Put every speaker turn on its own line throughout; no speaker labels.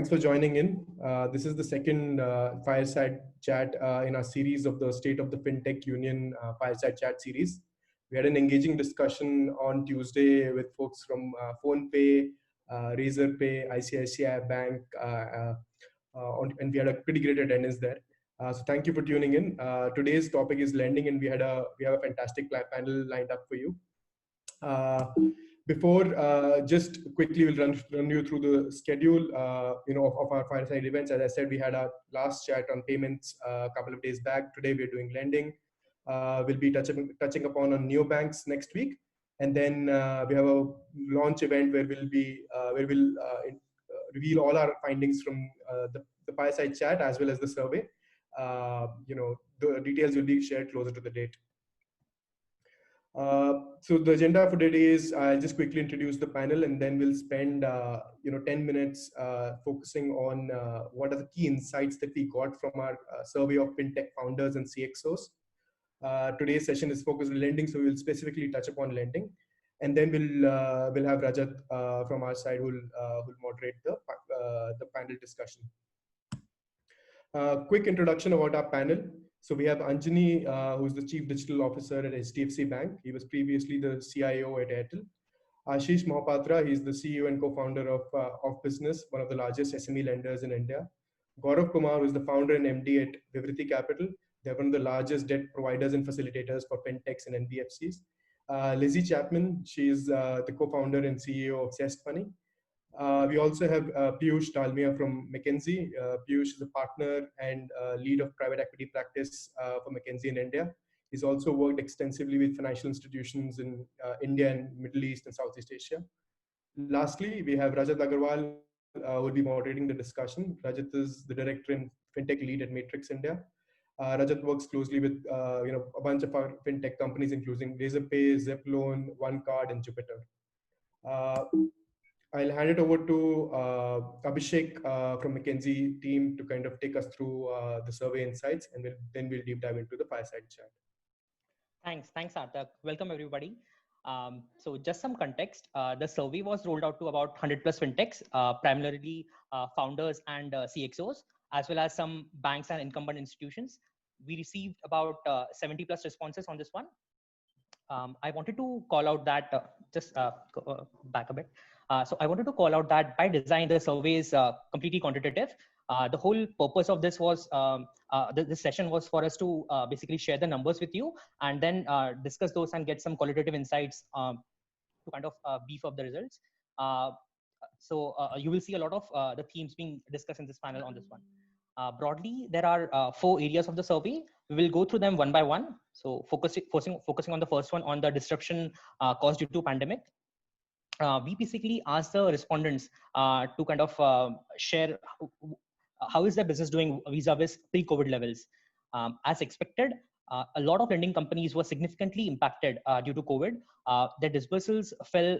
thanks for joining in. This is the second fireside chat in our series of the State of the FinTech Union fireside chat series. We had an engaging discussion on Tuesday with folks from PhonePe, Razorpay, ICICI Bank, and we had a pretty great attendance there. So thank you for tuning in. Today's topic is lending, and we have a fantastic panel lined up for you. Before, just quickly, we'll run you through the schedule, of our fireside events. As I said, we had our last chat on payments a couple of days back. Today, we're doing lending. We'll be touching upon on neobanks next week, and then we have a launch event where we'll reveal all our findings from the fireside chat as well as the survey. The details will be shared closer to the date. So the agenda for today is I'll just quickly introduce the panel, and then we'll spend 10 minutes focusing on what are the key insights that we got from our survey of fintech founders and CXOs. Today's session is focused on lending, so we'll specifically touch upon lending, and then we'll have Rajat from our side who'll moderate the panel discussion. Quick introduction about our panel. So we have Anjani, who's the Chief Digital Officer at HDFC Bank. He was previously the CIO at Airtel. Ashish Mohapatra, he's the CEO and co-founder of Business, one of the largest SME lenders in India. Gaurav Kumar, who's the founder and MD at Vivriti Capital. They're one of the largest debt providers and facilitators for fintechs and NBFCs. Lizzie Chapman, she's the co-founder and CEO of Zest Money. We also have Piyush Dalmia from McKinsey. Piyush is a partner and lead of private equity practice for McKinsey in India. He's also worked extensively with financial institutions in India and Middle East and Southeast Asia. Lastly, we have Rajat Agarwal, who will be moderating the discussion. Rajat is the director and fintech lead at Matrix India. Rajat works closely with a bunch of our fintech companies, including Razorpay, Ziploan, OneCard, and Jupiter. I'll hand it over to Abhishek from McKinsey team to kind of take us through the survey insights, and then we'll deep dive into the fireside chat.
Thanks, Sarthak. Welcome, everybody. So just some context, the survey was rolled out to about 100 plus fintechs, primarily founders and CXOs, as well as some banks and incumbent institutions. We received about 70 plus responses on this one. I wanted to call out that, go back a bit. So I wanted to call out that by design, the survey is completely quantitative. The whole purpose of this was, this session was for us to basically share the numbers with you and then discuss those and get some qualitative insights to kind of beef up the results. So you will see a lot of the themes being discussed in this panel on this one. Broadly, there are 4 areas of the survey. We will go through them one by one. So focusing on the first one on the disruption caused due to pandemic. We basically asked the respondents to kind of share how is their business doing vis-a-vis pre-COVID levels. As expected, a lot of lending companies were significantly impacted due to COVID. Their disbursals fell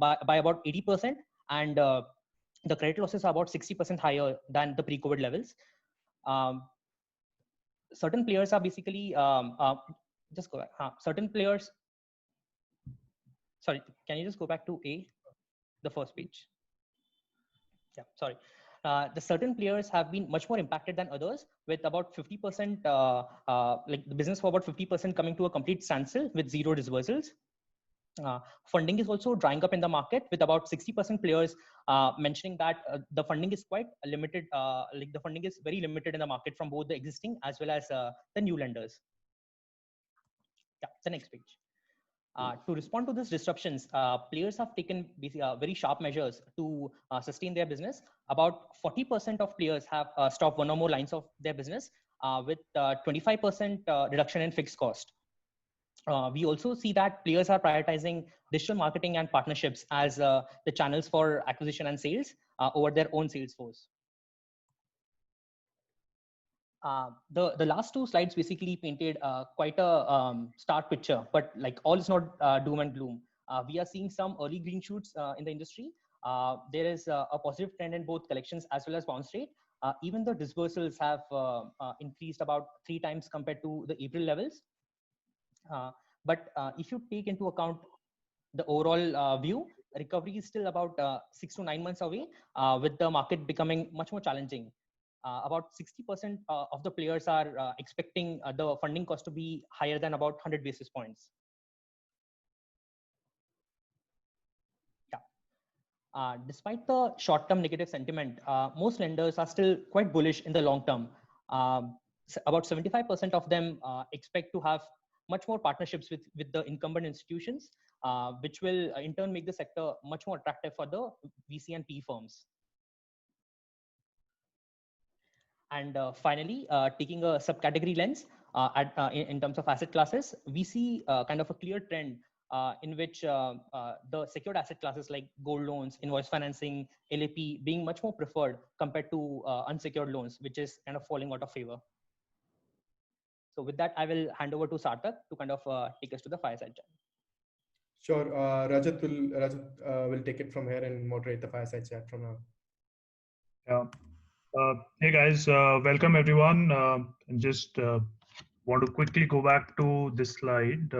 by about 80%, and the credit losses are about 60% higher than the pre-COVID levels. Certain players are basically, just go back. Certain players, sorry, can you just go back to the first page? Yeah, sorry. The certain players have been much more impacted than others, with about 50%, like the business for about 50% coming to a complete standstill with zero disbursals. Funding is also drying up in the market, with about 60% players mentioning that the funding is quite limited, like the funding is very limited in the market from both the existing as well as the new lenders. Yeah, the next page. To respond to these disruptions, players have taken very sharp measures to sustain their business. About 40% of players have stopped one or more lines of their business, with 25% reduction in fixed cost. We also see that players are prioritizing digital marketing and partnerships as the channels for acquisition and sales over their own sales force. The last 2 slides basically painted quite a stark picture, but like all is not doom and gloom. We are seeing some early green shoots in the industry. There is a positive trend in both collections as well as bounce rate. Even the disbursals have increased about 3 times compared to the April levels. But if you take into account the overall view, recovery is still about 6 to 9 months away, with the market becoming much more challenging. About 60% of the players are expecting the funding cost to be higher than about 100 basis points. Despite the short-term negative sentiment, most lenders are still quite bullish in the long term. About 75% of them expect to have much more partnerships with the incumbent institutions, which will in turn make the sector much more attractive for the VC and PE firms. And finally, taking a subcategory lens in terms of asset classes, we see kind of a clear trend in which the secured asset classes like gold loans, invoice financing, LAP being much more preferred compared to unsecured loans, which is kind of falling out of favor. So with that, I will hand over to Sarthak to kind of take us to the fireside chat.
Sure. Rajat will take it from here and moderate the fireside chat from now.
Yeah. Hey guys, welcome everyone. And just want to quickly go back to this slide.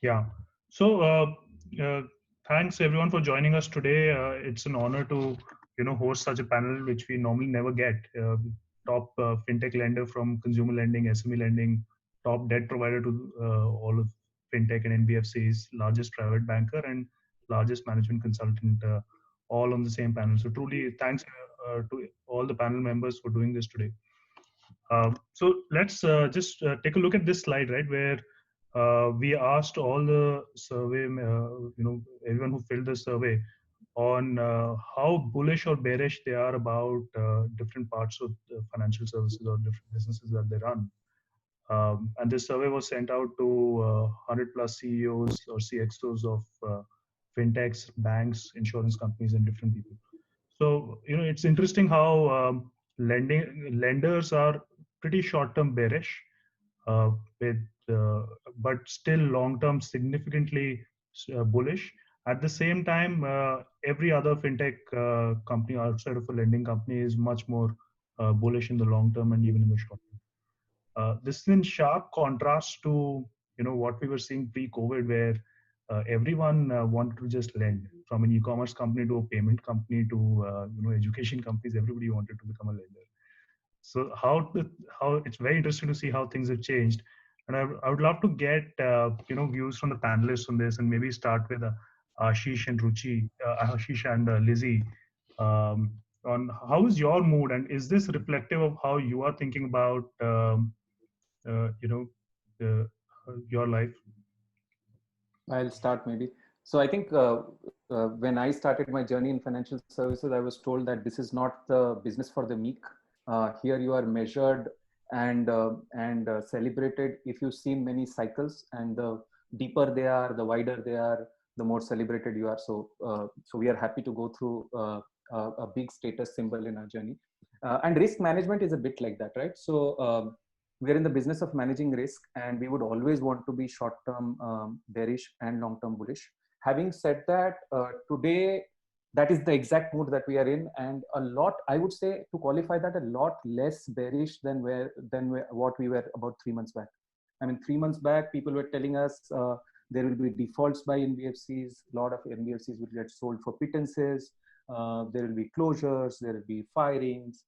Yeah. So thanks everyone for joining us today. It's an honor to host such a panel, which we normally never get. Top fintech lender from consumer lending, SME lending, top debt provider to all of fintech and NBFCs, largest private banker and largest management consultant, all on the same panel. So truly thanks to all the panel members for doing this today. So let's just take a look at this slide, right, where we asked all the survey, everyone who filled the survey on how bullish or bearish they are about different parts of the financial services or different businesses that they run. And this survey was sent out to 100 plus CEOs or CXOs of fintechs, banks, insurance companies, and different people. So, it's interesting how lenders are pretty short-term bearish, but still long-term significantly bullish. At the same time, every other fintech company outside of a lending company is much more bullish in the long term and even in the short term. This is in sharp contrast to what we were seeing pre-COVID, where everyone wanted to just lend, from an e-commerce company to a payment company to education companies. Everybody wanted to become a lender. So how it's very interesting to see how things have changed, and I would love to get views from the panelists on this, and maybe start with Ashish and Ruchi, Ashish and Lizzie, on how is your mood, and is this reflective of how you are thinking about your life?
I'll start maybe. So I think when I started my journey in financial services, I was told that this is not the business for the meek. Here you are measured and celebrated if you've seen many cycles, and the deeper they are, the wider they are, the more celebrated you are. So we are happy to go through a big status symbol in our journey. And risk management is a bit like that, right? So we're in the business of managing risk, and we would always want to be short-term bearish and long-term bullish. Having said that, today, that is the exact mood that we are in, and a lot, I would say, to qualify that, a lot less bearish than what we were about 3 months back. I mean, 3 months back, people were telling us there will be defaults by NBFCs. A lot of NBFCs will get sold for pittances. There will be closures. There will be firings.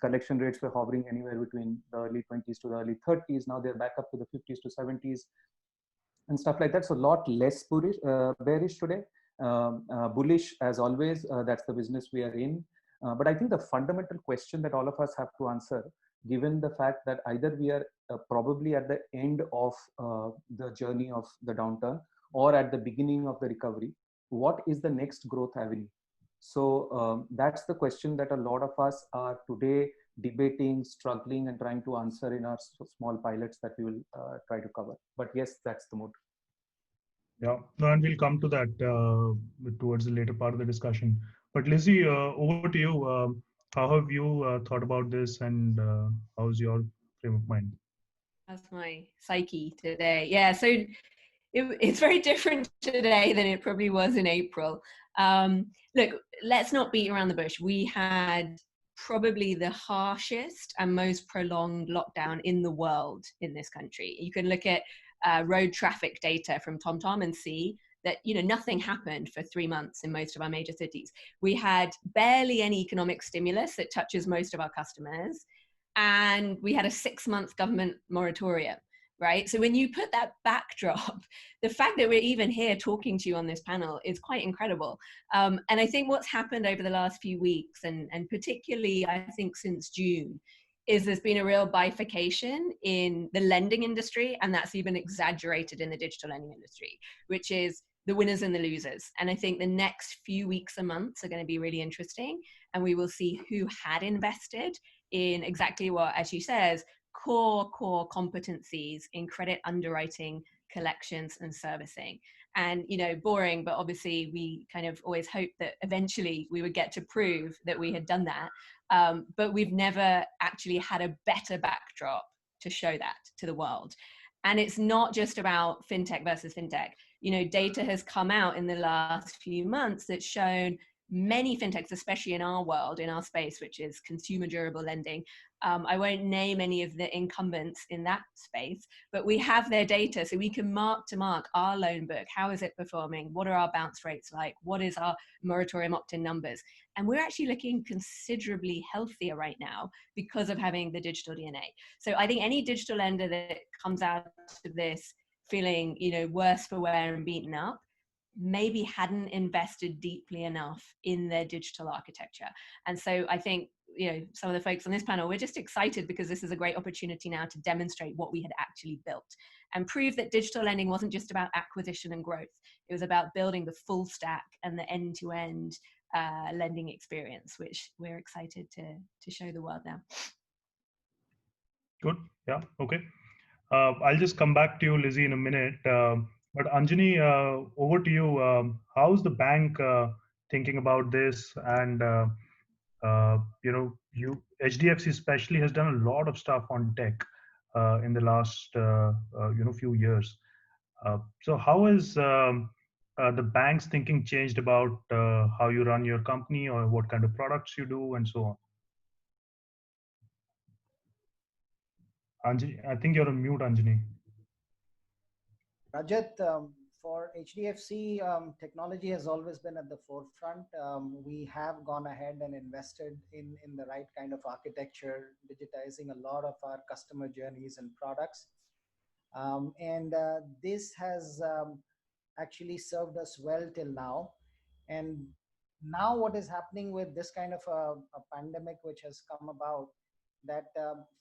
Collection rates were hovering anywhere between the early 20s to the early 30s. Now they're back up to the 50s to 70s and stuff like that. So a lot less bearish today. Bullish as always. That's the business we are in. But I think the fundamental question that all of us have to answer, given the fact that either we are probably at the end of the journey of the downturn or at the beginning of the recovery, what is the next growth avenue? So that's the question that a lot of us are today debating, struggling, and trying to answer in our small pilots that we will try to cover. But yes, that's the mood.
Yeah, no, and we'll come to that towards the later part of the discussion. But Lizzie, over to you. How have you thought about this, and how's your frame of mind?
That's my psyche today. Yeah, so it's very different today than it probably was in April. Look, let's not beat around the bush. We had probably the harshest and most prolonged lockdown in the world in this country. You can look at road traffic data from TomTom and see that, you know, nothing happened for 3 months in most of our major cities. We had barely any economic stimulus that touches most of our customers. And we had a 6-month government moratorium, right? So when you put that backdrop, the fact that we're even here talking to you on this panel is quite incredible. And I think what's happened over the last few weeks, and particularly I think since June, is there's been a real bifurcation in the lending industry, and that's even exaggerated in the digital lending industry, which is the winners and the losers. And I think the next few weeks and months are going to be really interesting, and we will see who had invested in exactly what, as she says, core competencies in credit underwriting, collections, and servicing. And, you know, boring, but obviously we kind of always hoped that eventually we would get to prove that we had done that. But we've never actually had a better backdrop to show that to the world. And it's not just about fintech versus fintech. You know, data has come out in the last few months that's shown many fintechs, especially in our world, in our space, which is consumer durable lending. I won't name any of the incumbents in that space, but we have their data, so we can mark to mark our loan book. How is it performing? What are our bounce rates like? What is our moratorium opt-in numbers? And we're actually looking considerably healthier right now because of having the digital DNA. So I think any digital lender that comes out of this feeling, you know, worse for wear and beaten up, maybe hadn't invested deeply enough in their digital architecture. And so I think, you know, some of the folks on this panel, we're just excited because this is a great opportunity now to demonstrate what we had actually built and prove that digital lending wasn't just about acquisition and growth. It was about building the full stack and the end-to-end lending experience, which we're excited to show the world now.
Good. Yeah. Okay. I'll just come back to you, Lizzie, in a minute. But Anjani, over to you. How's the bank thinking about this? And you know, HDFC especially has done a lot of stuff on tech in the last you know, few years. So how has the bank's thinking changed about how you run your company or what kind of products you do and so on? Anjani, I think you're on mute, Anjani.
Rajat, for HDFC, technology has always been at the forefront. We have gone ahead and invested in the right kind of architecture, digitizing a lot of our customer journeys and products. This has actually served us well till now. And now what is happening with this kind of a pandemic which has come about, that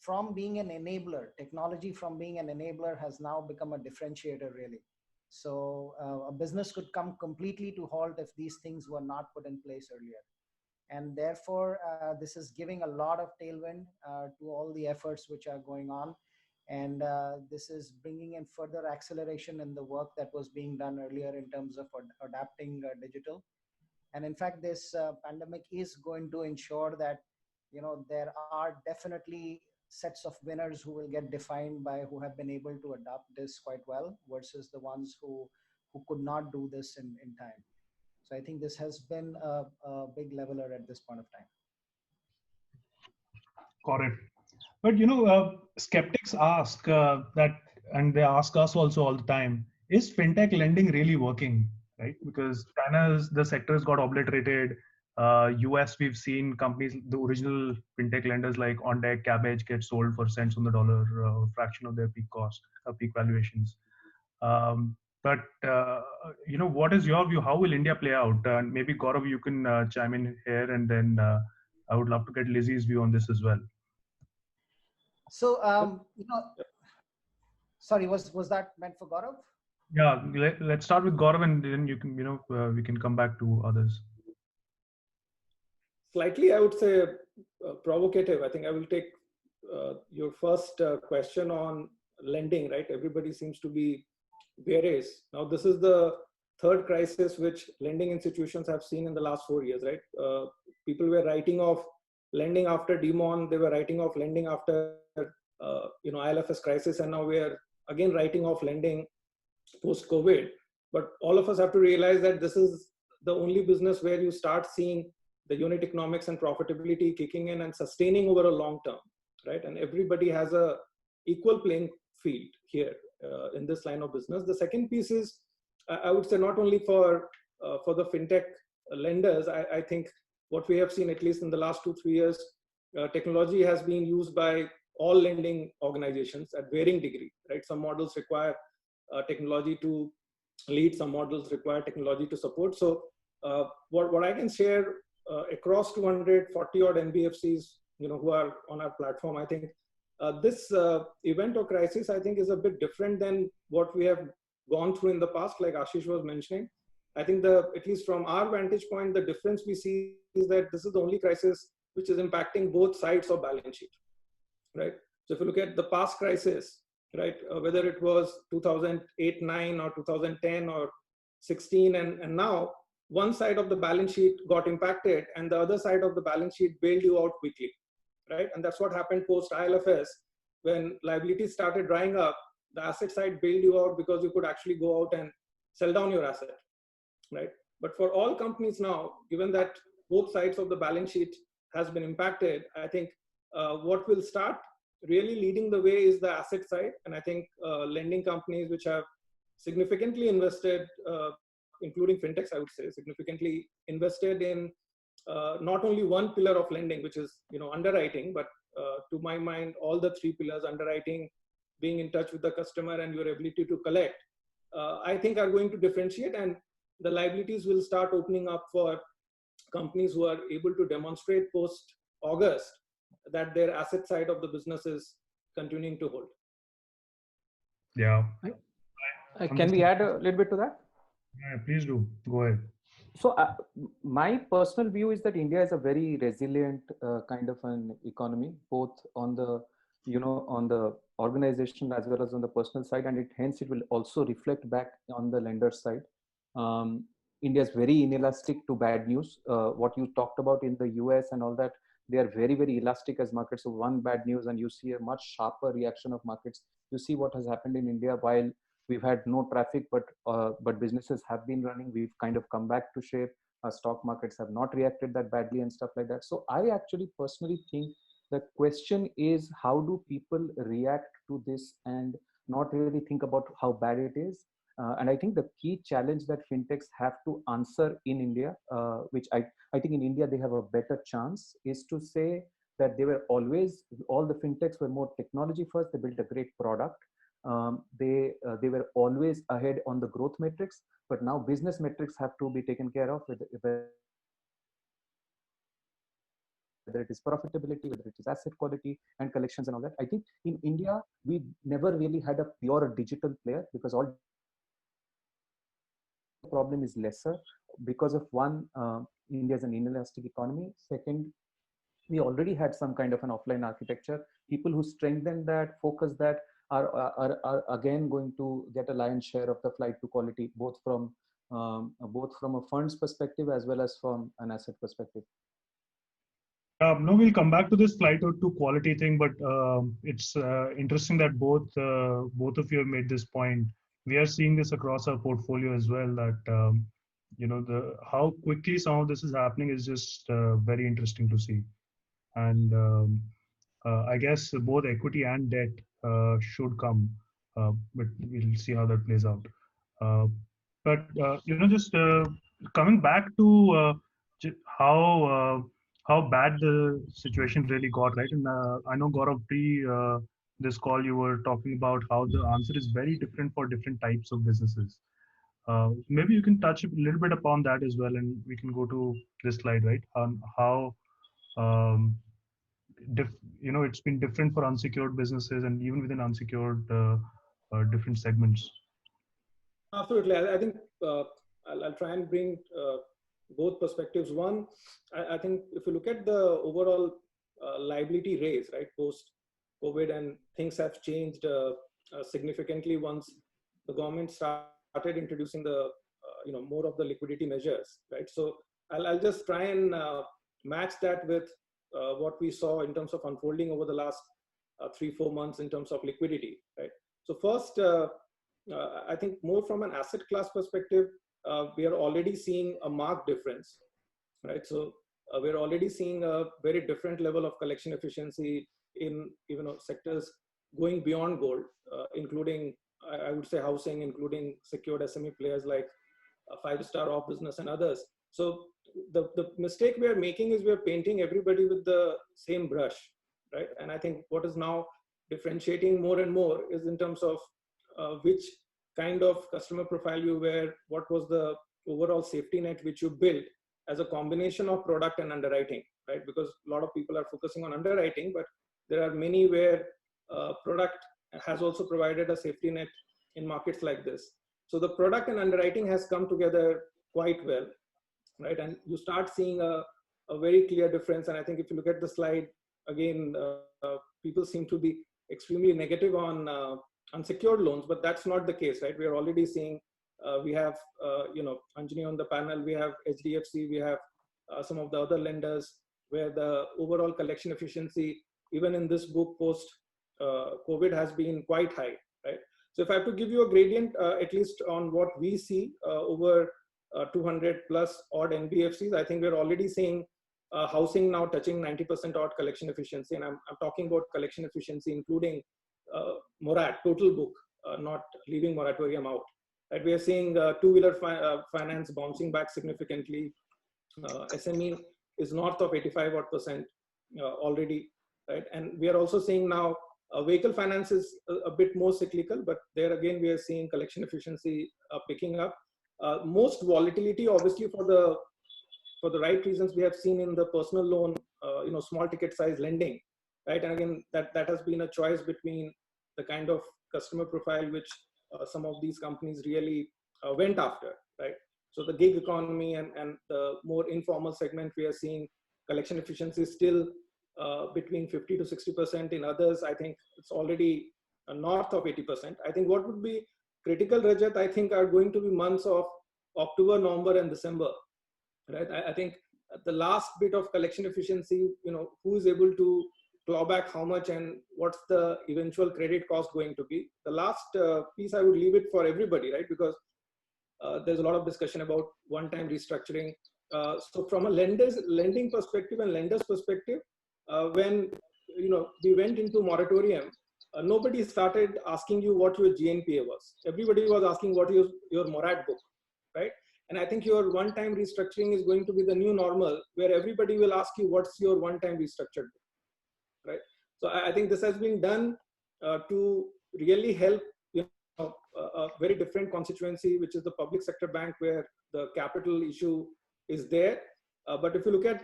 from being an enabler, technology from being an enabler has now become a differentiator, really. So a business could come completely to halt if these things were not put in place earlier. And therefore, this is giving a lot of tailwind to all the efforts which are going on. And this is bringing in further acceleration in the work that was being done earlier in terms of adapting digital. And in fact, this pandemic is going to ensure that, you know, there are definitely sets of winners who will get defined by who have been able to adopt this quite well versus the ones who could not do this in time. So I think this has been a big leveler at this point of time.
Correct. But, you know, skeptics ask that, and they ask us also all the time, is fintech lending really working, right? Because China's, the sector has got obliterated. US, we've seen companies, the original fintech lenders like OnDeck, Cabbage get sold for cents on the dollar, a fraction of their peak cost, peak valuations. But, you know, what is your view? How will India play out? And maybe Gaurav, you can chime in here, and then I would love to get Lizzie's view on this as well.
So, you know, sorry, was that meant for Gaurav?
Yeah, let's start with Gaurav, and then you can, you know, we can come back to others.
Slightly, I would say, provocative. I think I will take your first question on lending, right? Everybody seems to be bearish. Now, this is the third crisis which lending institutions have seen in the last 4 years, right? People were writing off lending after Demon, they were writing off lending after, you know, IL&FS crisis, and now we are again writing off lending post-COVID. But all of us have to realize that this is the only business where you start seeing the unit economics and profitability kicking in and sustaining over a long term, right? And everybody has a equal playing field here in this line of business. The second piece is I would say not only for the fintech lenders. I think what we have seen, at least in the last 2-3 years, technology has been used by all lending organizations at varying degree, right? Some models require technology to lead, some models require technology to support. So what I can share across 240 odd NBFCs, who are on our platform, I think this event or crisis, I think, is a bit different than what we have gone through in the past, like Ashish was mentioning. I think at least from our vantage point, the difference we see is that this is the only crisis which is impacting both sides of balance sheet, right? So if you look at the past crisis, right, whether it was 2008, 9 or 2010 or 16, and now one side of the balance sheet got impacted and the other side of the balance sheet bailed you out quickly, right? And that's what happened post ILFS. When liabilities started drying up, the asset side bailed you out because you could actually go out and sell down your asset, right? But for all companies now, given that both sides of the balance sheet has been impacted, I think what will start really leading the way is the asset side. And I think lending companies which have significantly invested, including fintechs, I would say, significantly invested in not only one pillar of lending, which is underwriting, but to my mind, all the three pillars: underwriting, being in touch with the customer, and your ability to collect, I think are going to differentiate, and the liabilities will start opening up for companies who are able to demonstrate post August that their asset side of the business is continuing to hold.
Yeah.
Can we add a little bit to that?
Yeah, please do. Go ahead.
So my personal view is that India is a very resilient kind of an economy, both on the on the organization as well as on the personal side, and hence it will also reflect back on the lender side. India is very inelastic to bad news. What you talked about in the US and all that, they are very, very elastic as markets. So one bad news and you see a much sharper reaction of markets. You see what has happened in India. While we've had no traffic, but businesses have been running, we've kind of come back to shape. Our stock markets have not reacted that badly and stuff like that. So I actually personally think the question is, how do people react to this and not really think about how bad it is? And I think the key challenge that fintechs have to answer in India, which I think in India they have a better chance, is to say that they were always, all the fintechs were more technology first. They built a great product. They were always ahead on the growth metrics, but now business metrics have to be taken care of, whether it is profitability, whether it is asset quality and collections and all that. I think in India, we never really had a pure digital player because all problem is lesser because of one, India is an inelastic economy. Second, we already had some kind of an offline architecture. People who strengthen that, focus that, are again going to get a lion's share of the flight to quality, both from a funds perspective as well as from an asset perspective.
No, we'll come back to this flight to quality thing, but it's interesting that both of you have made this point. We are seeing this across our portfolio as well, that how quickly some of this is happening is just very interesting to see. And I guess both equity and debt should come, but we'll see how that plays out. But just coming back to how bad the situation really got, right? And I know, Gaurav, this call you were talking about how the answer is very different for different types of businesses. Maybe you can touch a little bit upon that as well, and we can go to this slide, right? On how it's been different for unsecured businesses and even within unsecured different segments.
Absolutely. I think I'll try and bring both perspectives. One, I think if you look at the overall liability raise, right, post COVID, and things have changed significantly once the government started introducing the more of the liquidity measures, right? So I'll just try and match that with what we saw in terms of unfolding over the last 3-4 months in terms of liquidity, right? So first, I think more from an asset class perspective, we are already seeing a marked difference, right? So we're already seeing a very different level of collection efficiency in sectors going beyond gold, including I would say housing, including secured SME players like Five-Star Off Business and others. So the mistake we are making is we are painting everybody with the same brush, right? And I think what is now differentiating more and more is in terms of which kind of customer profile you were, what was the overall safety net which you built as a combination of product and underwriting, right? Because a lot of people are focusing on underwriting, but there are many where product has also provided a safety net in markets like this. So the product and underwriting has come together quite well, right? And you start seeing a very clear difference. And I think if you look at the slide, again, people seem to be extremely negative on unsecured loans, but that's not the case, right? We are already seeing, we have, Anjani on the panel, we have HDFC, we have some of the other lenders where the overall collection efficiency, even in this book post COVID, has been quite high, right? So if I have to give you a gradient, at least on what we see over 200 plus odd NBFCs, I think we're already seeing housing now touching 90% odd collection efficiency. And I'm talking about collection efficiency, including morat, total book, not leaving moratorium out. Right? We are seeing two-wheeler finance bouncing back significantly. SME is north of 85 odd percent already, right? And we are also seeing now vehicle finance is a bit more cyclical, but there again, we are seeing collection efficiency picking up. Most volatility, obviously, for the right reasons, we have seen in the personal loan, small ticket size lending, right? And again, that has been a choice between the kind of customer profile which some of these companies really went after, right? So the gig economy and the more informal segment, we are seeing collection efficiency still between 50 to 60%. In others, I think it's already north of 80%. I think what would be critical, Rajat, I think are going to be months of October, November, and December, right? I think the last bit of collection efficiency, who is able to claw back how much and what's the eventual credit cost going to be. The last piece, I would leave it for everybody, right? Because there's a lot of discussion about one-time restructuring. So from a lending perspective and lender's perspective, when we went into moratorium, nobody started asking you what your GNPA was. Everybody was asking what is your morat book, right? And I think your one-time restructuring is going to be the new normal, where everybody will ask you what's your one-time restructured book, right? So I think this has been done to really help a very different constituency, which is the public sector bank, where the capital issue is there. But if you look at,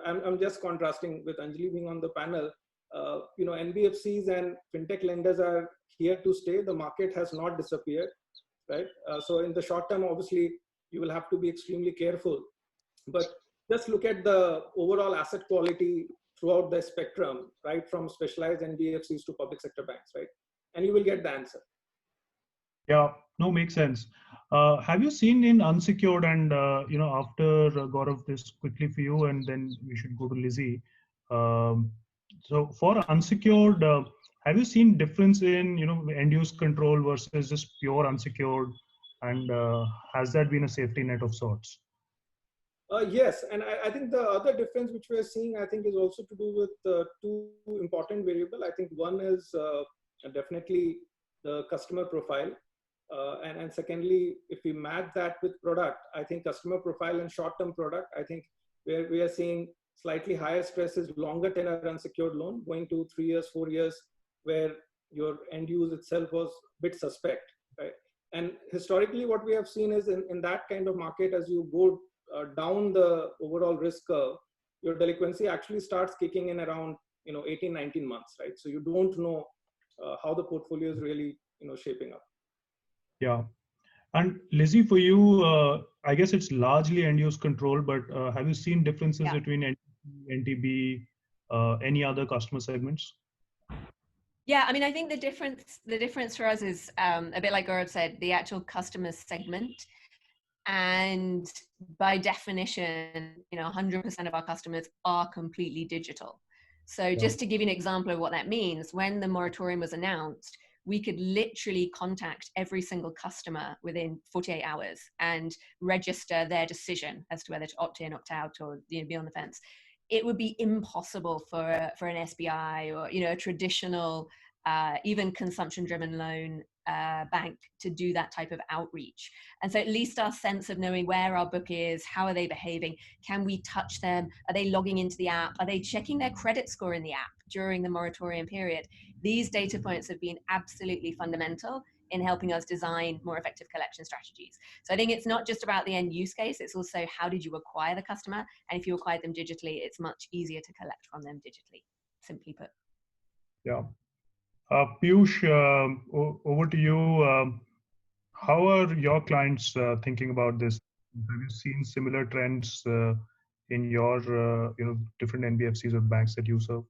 I'm just contrasting with Anjali being on the panel, NBFCs and fintech lenders are here to stay. The market has not disappeared, right? So in the short term, obviously, you will have to be extremely careful. But just look at the overall asset quality throughout the spectrum, right? From specialized NBFCs to public sector banks, right? And you will get the answer. Yeah,
no, makes sense. Have you seen in unsecured and, after Gaurav, this quickly for you, and then we should go to Lizzie. So for unsecured, have you seen difference in, end-use control versus just pure unsecured? And has that been a safety net of sorts?
Yes, and I think the other difference which we are seeing, I think, is also to do with two important variables. I think one is definitely the customer profile. And secondly, if we match that with product, I think customer profile and short-term product, I think where we are seeing slightly higher stress is longer tenor unsecured loan, going to 3 years, 4 years, where your end use itself was a bit suspect, right? And historically, what we have seen is in that kind of market, as you go down the overall risk curve, your delinquency actually starts kicking in around 18, 19 months, right? So you don't know how the portfolio is really shaping up.
Yeah. And Lizzie, for you, I guess it's largely end-use control, but have you seen differences between NTB, any other customer segments?
Yeah, I mean, I think the difference for us is a bit like Gaurav said, the actual customer segment. And by definition, 100% of our customers are completely digital. So just to give you an example of what that means, when the moratorium was announced, we could literally contact every single customer within 48 hours and register their decision as to whether to opt in, opt out, or be on the fence. It would be impossible for an SBI or a traditional, even consumption-driven loan bank to do that type of outreach. And so at least our sense of knowing where our book is, how are they behaving, can we touch them, are they logging into the app, are they checking their credit score in the app during the moratorium period? These data points have been absolutely fundamental in helping us design more effective collection strategies. So I think it's not just about the end use case, it's also how did you acquire the customer? And if you acquired them digitally, it's much easier to collect from them digitally, simply put.
Yeah. Piyush, over to you. How are your clients thinking about this? Have you seen similar trends in your different NBFCs or banks that you serve?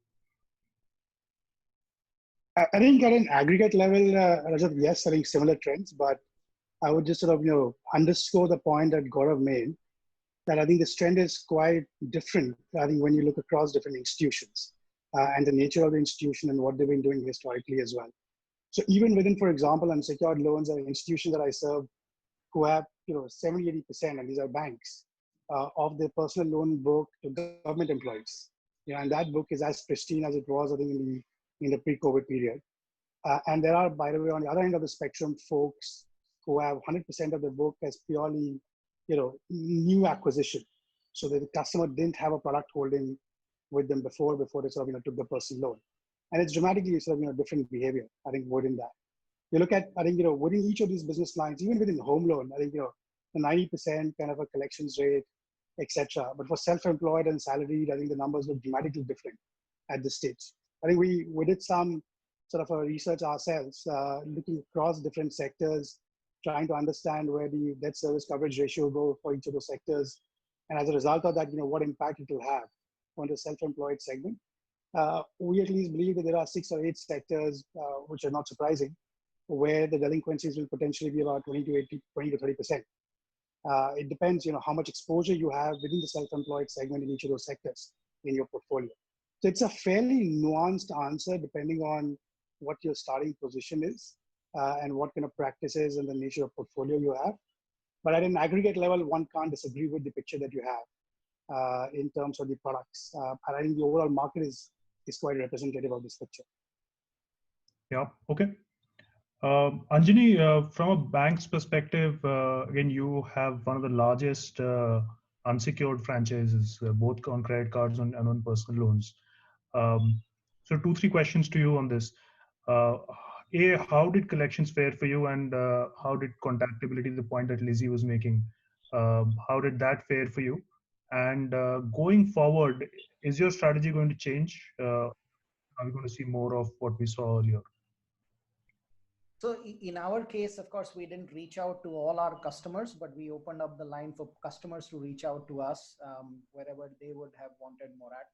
I think at an aggregate level, Rajat, yes, I think similar trends, but I would just sort of underscore the point that Gaurav made, that I think this trend is quite different. I think when you look across different institutions and the nature of the institution and what they've been doing historically as well. So even within, for example, unsecured loans are institutions that I serve who have 70-80%, and these are banks, of their personal loan book to government employees. And that book is as pristine as it was, I think, in the pre-COVID period. And there are, by the way, on the other end of the spectrum, folks who have 100% of the book as purely, new acquisition, so that the customer didn't have a product holding with them before they sort of took the personal loan. And it's dramatically sort of different behavior, I think, within that. You look at, I think, within each of these business lines, even within home loan, I think, the 90% kind of a collections rate, etc. But for self-employed and salaried, I think the numbers look dramatically different at this stage. I think we did some sort of a research ourselves, looking across different sectors, trying to understand where the debt service coverage ratio go for each of those sectors. And as a result of that, what impact it will have on the self-employed segment. We at least believe that there are 6 or 8 sectors, which are not surprising, where the delinquencies will potentially be about 20 to 30%. It depends, how much exposure you have within the self-employed segment in each of those sectors in your portfolio. So it's a fairly nuanced answer depending on what your starting position is and what kind of practices and the nature of portfolio you have. But at an aggregate level, one can't disagree with the picture that you have in terms of the products. And I think the overall market is quite representative of this picture.
Yeah, okay. Anjani, from a bank's perspective, again, you have one of the largest unsecured franchises, both on credit cards and on personal loans. So 2-3 questions to you on this. A, how did collections fare for you, and how did contactability, the point that Lizzie was making, how did that fare for you? And going forward, is your strategy going to change? Are we going to see more of what we saw earlier?
So in our case, of course, we didn't reach out to all our customers, but we opened up the line for customers to reach out to us wherever they would have wanted more at.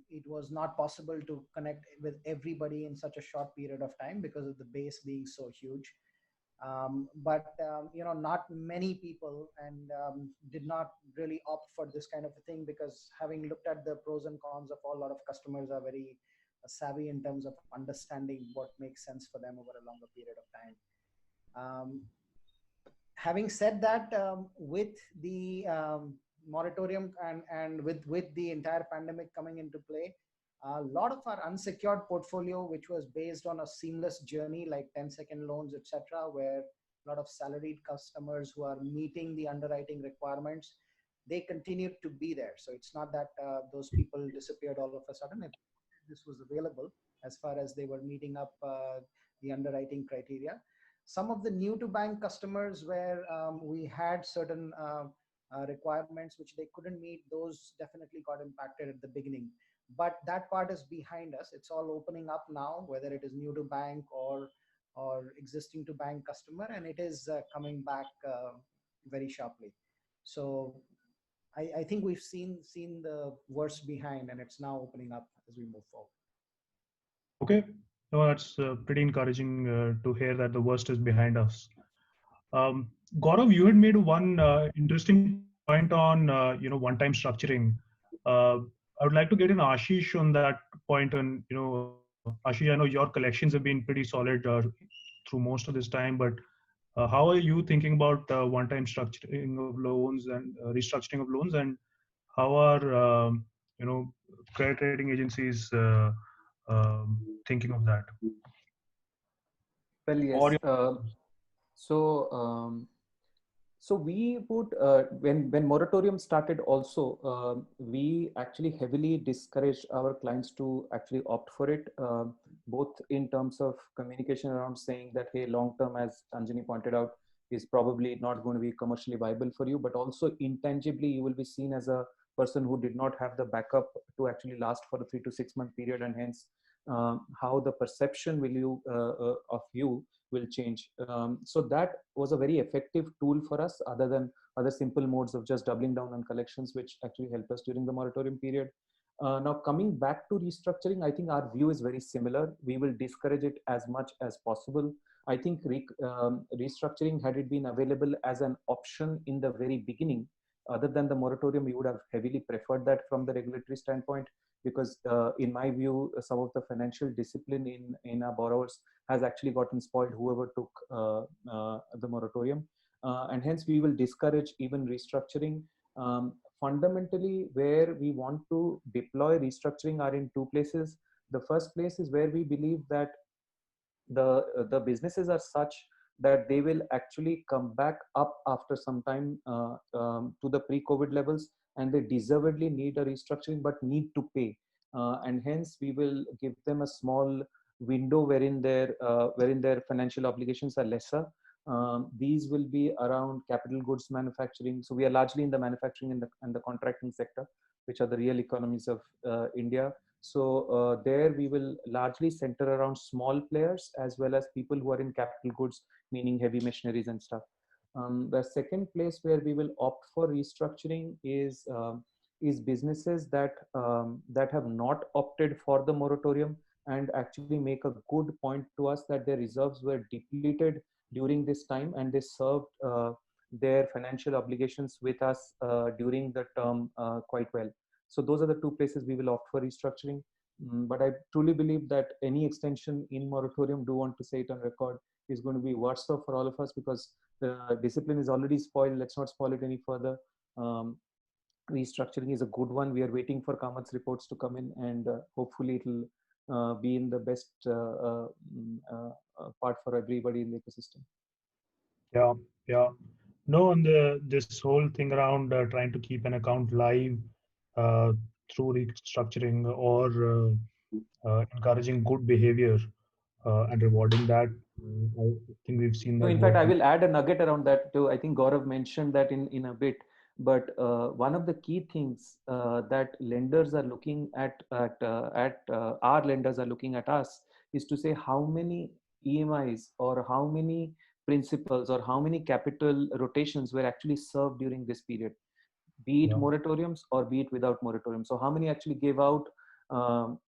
It was not possible to connect with everybody in such a short period of time because of the base being so huge. But not many people and did not really opt for this kind of a thing, because having looked at the pros and cons of all, a lot of customers are very savvy in terms of understanding what makes sense for them over a longer period of time. Having said that, with the moratorium and with the entire pandemic coming into play, a lot of our unsecured portfolio, which was based on a seamless journey like 10-second loans, etc., where a lot of salaried customers who are meeting the underwriting requirements, they continued to be there. So it's not that those people disappeared all of a sudden. This was available as far as they were meeting up the underwriting criteria. Some of the new to bank customers where we had certain requirements which they couldn't meet, those definitely got impacted at the beginning. But that part is behind us. It's all opening up now, whether it is new to bank or existing to bank customer, and it is coming back very sharply. So I think we've seen the worst behind, and it's now opening up as we move forward.
Okay, no, that's pretty encouraging to hear that the worst is behind us. Gaurav, you had made one interesting point on one-time structuring. I would like to get an Ashish on that point. And Ashish, I know your collections have been pretty solid through most of this time, but how are you thinking about one-time structuring of loans and restructuring of loans, and how are credit rating agencies thinking of that?
Well,
Or
yes. So we would, when moratorium started also, we actually heavily discouraged our clients to actually opt for it, both in terms of communication around saying that, hey, long term, as Anjani pointed out, is probably not going to be commercially viable for you, but also intangibly, you will be seen as a person who did not have the backup to actually last for a 3 to 6 month period, and hence how the perception of you will change. So that was a very effective tool for us, other than other simple modes of just doubling down on collections, which actually helped us during the moratorium period. Now, coming back to restructuring, I think our view is very similar. We will discourage it as much as possible. I think restructuring, had it been available as an option in the very beginning, other than the moratorium, we would have heavily preferred that from the regulatory standpoint, because in my view, some of the financial discipline in our borrowers has actually gotten spoiled, whoever took the moratorium. And hence we will discourage even restructuring. Fundamentally, where we want to deploy restructuring are in two places. The first place is where we believe that the businesses are such that they will actually come back up after some time to the pre-COVID levels, and they deservedly need a restructuring but need to pay. And hence we will give them a small window wherein their financial obligations are lesser. These will be around capital goods manufacturing. So we are largely in the manufacturing and the contracting sector, which are the real economies of India. So there we will largely center around small players as well as people who are in capital goods, meaning heavy machineries and stuff. The second place where we will opt for restructuring is businesses that have not opted for the moratorium and actually make a good point to us that their reserves were depleted during this time, and they served their financial obligations with us during the term quite well. So those are the two places we will opt for restructuring. But I truly believe that any extension in moratorium, do want to say it on record, is going to be worse off for all of us, because the discipline is already spoiled. Let's not spoil it any further. Restructuring is a good one. We are waiting for Kamat's reports to come in, and hopefully it'll be in the best part for everybody in the ecosystem.
Yeah. No, and this whole thing around trying to keep an account live through restructuring or encouraging good behavior and rewarding that, I think we've seen that.
So in fact, I will add a nugget around that too. I think Gaurav mentioned that in a bit, but one of the key things that lenders are looking at our lenders are looking at us is to say how many EMIs or how many principals or how many capital rotations were actually served during this period, be it moratoriums or be it without moratoriums. So how many actually gave out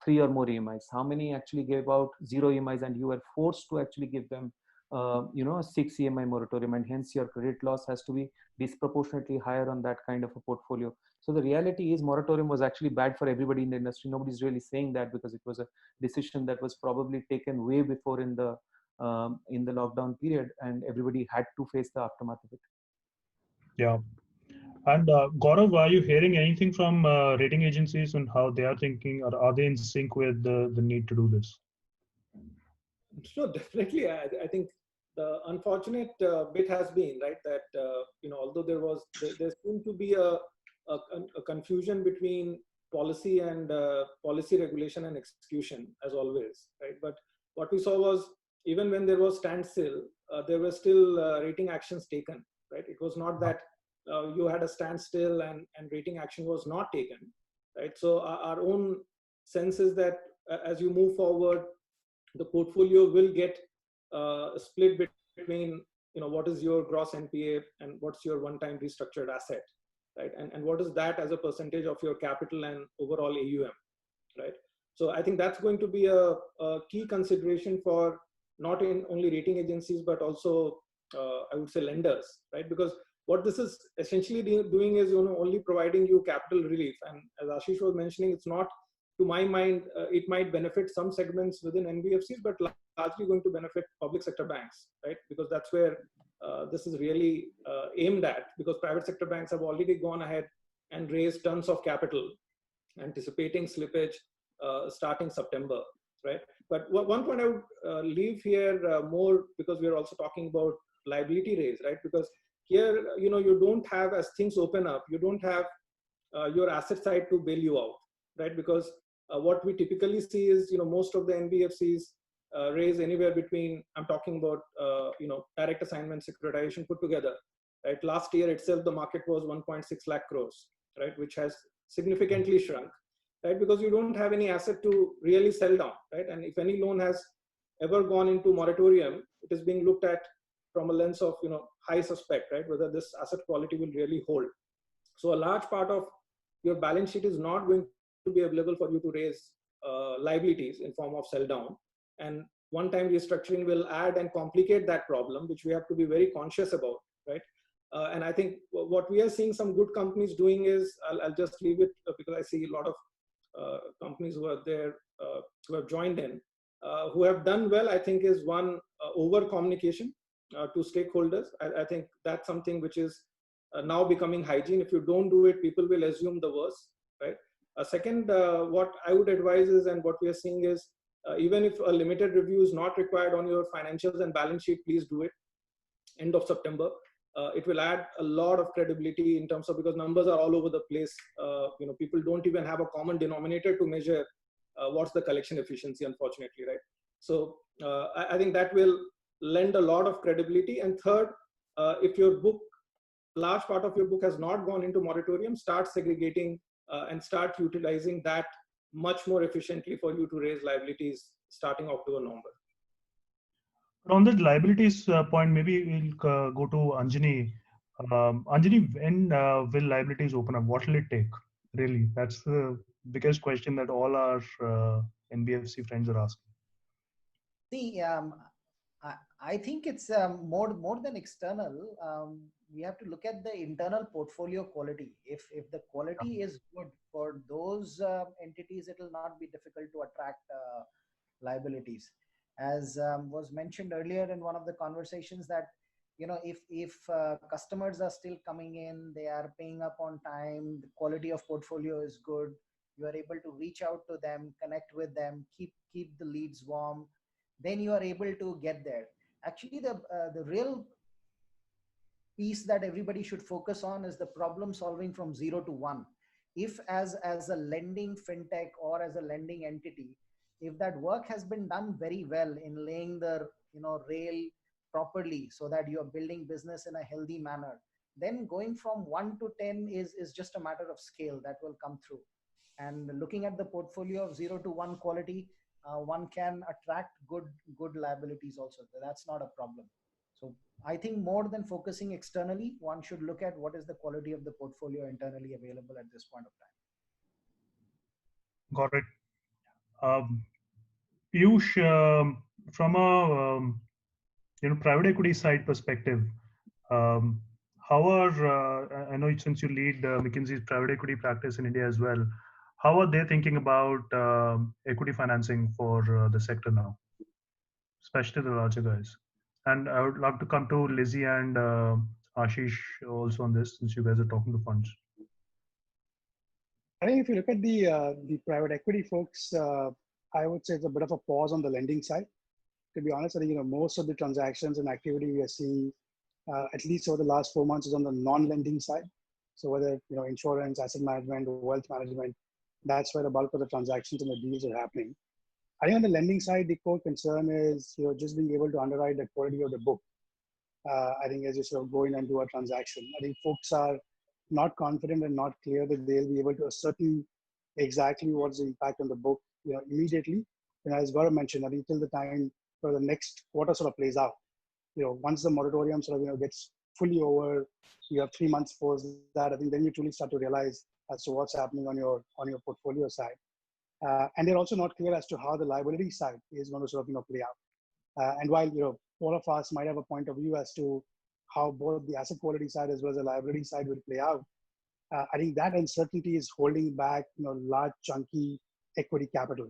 3 or more EMIs? How many actually gave out 0 EMIs and you were forced to actually give them a 6 EMI moratorium, and hence your credit loss has to be disproportionately higher on that kind of a portfolio. So the reality is moratorium was actually bad for everybody in the industry. Nobody's really saying that, because it was a decision that was probably taken way before in the lockdown period, and everybody had to face the aftermath of it.
Yeah. And Gaurav, are you hearing anything from rating agencies on how they are thinking, or are they in sync with the need to do this?
No, definitely. I think the unfortunate bit has been, right, that although there seemed to be a confusion between policy and policy regulation and execution, as always, right? But what we saw was, even when there was standstill, there were still rating actions taken, right? It was not that you had a standstill and rating action was not taken, right? So our own sense is that as you move forward, the portfolio will get split between what is your gross NPA and what's your one-time restructured asset, right? And what is that as a percentage of your capital and overall AUM, right? So I think that's going to be a key consideration for not only rating agencies, but also I would say lenders, right? Because what this is essentially doing is only providing you capital relief. And as Ashish was mentioning, it's not, to my mind, it might benefit some segments within NBFCs, but largely going to benefit public sector banks, right? Because that's where this is really aimed at, because private sector banks have already gone ahead and raised tons of capital, anticipating slippage starting September, right? But one point I would leave here more, because we're also talking about liability raise, right? Because here, you don't have, as things open up, you don't have your asset side to bail you out, right? Because what we typically see is, most of the NBFCs raise anywhere between, I'm talking about, direct assignment securitization put together, right? Last year itself, the market was 1.6 lakh crores, right? Which has significantly shrunk, right? Because you don't have any asset to really sell down, right? And if any loan has ever gone into moratorium, it is being looked at from a lens of, high suspect, right? Whether this asset quality will really hold. So a large part of your balance sheet is not going to be available for you to raise liabilities in form of sell down. And one-time restructuring will add and complicate that problem, which we have to be very conscious about, right? And I think what we are seeing some good companies doing is, I'll just leave it because I see a lot of companies who are there, who have joined in, who have done well, I think, is one, over communication to stakeholders. I think that's something which is now becoming hygiene. If you don't do it, people will assume the worst, right? Second, what I would advise is, and what we are seeing is, even if a limited review is not required on your financials and balance sheet, please do it end of September. It will add a lot of credibility in terms of, because numbers are all over the place. People don't even have a common denominator to measure what's the collection efficiency, unfortunately, right? So I think that will lend a lot of credibility. And third, if your book, large part of your book has not gone into moratorium, start segregating and start utilizing that much more efficiently for you to raise liabilities starting October, November.
On the liabilities point, maybe we'll go to Anjani. Anjani, when will liabilities open up? What will it take? Really, that's the biggest question that all our NBFC friends are asking.
See, I think it's more than external. We have to look at the internal portfolio quality. If the quality is good for those entities, it will not be difficult to attract liabilities. As was mentioned earlier in one of the conversations, that if customers are still coming in, they are paying up on time, the quality of portfolio is good, you are able to reach out to them, connect with them, keep the leads warm, then you are able to get there. Actually, the real piece that everybody should focus on is the problem solving from 0 to 1. If as a lending fintech or as a lending entity, if that work has been done very well in laying the rail properly so that you are building business in a healthy manner, then going from 1 to 10 is just a matter of scale that will come through. And looking at the portfolio of 0 to 1 quality, one can attract good liabilities also. That's not a problem. So I think more than focusing externally, one should look at what is the quality of the portfolio internally available at this point of time.
Got it. Piyush, from a private equity side perspective, how are I know since you lead McKinsey's private equity practice in India as well, how are they thinking about equity financing for the sector now, especially the larger guys? And I would love to come to Lizzie and Ashish also on this, since you guys are talking to funds.
I think if you look at the private equity folks, I would say it's a bit of a pause on the lending side. To be honest, I think most of the transactions and activity we are seeing, at least over the last 4 months, is on the non-lending side. So whether insurance, asset management, wealth management, that's where the bulk of the transactions and the deals are happening. I think on the lending side, the core concern is just being able to underwrite the quality of the book. I think as you sort of go in and do a transaction, I think folks are not confident and not clear that they'll be able to ascertain exactly what's the impact on the book immediately. As Gaurav mentioned, I think till the time for the next quarter sort of plays out, once the moratorium sort of gets fully over, you have 3 months post that, I think then you truly start to realize as to what's happening on your portfolio side. And they're also not clear as to how the liability side is going to sort of play out. And while all of us might have a point of view as to how both the asset quality side as well as the liability side will play out, I think that uncertainty is holding back large chunky equity capital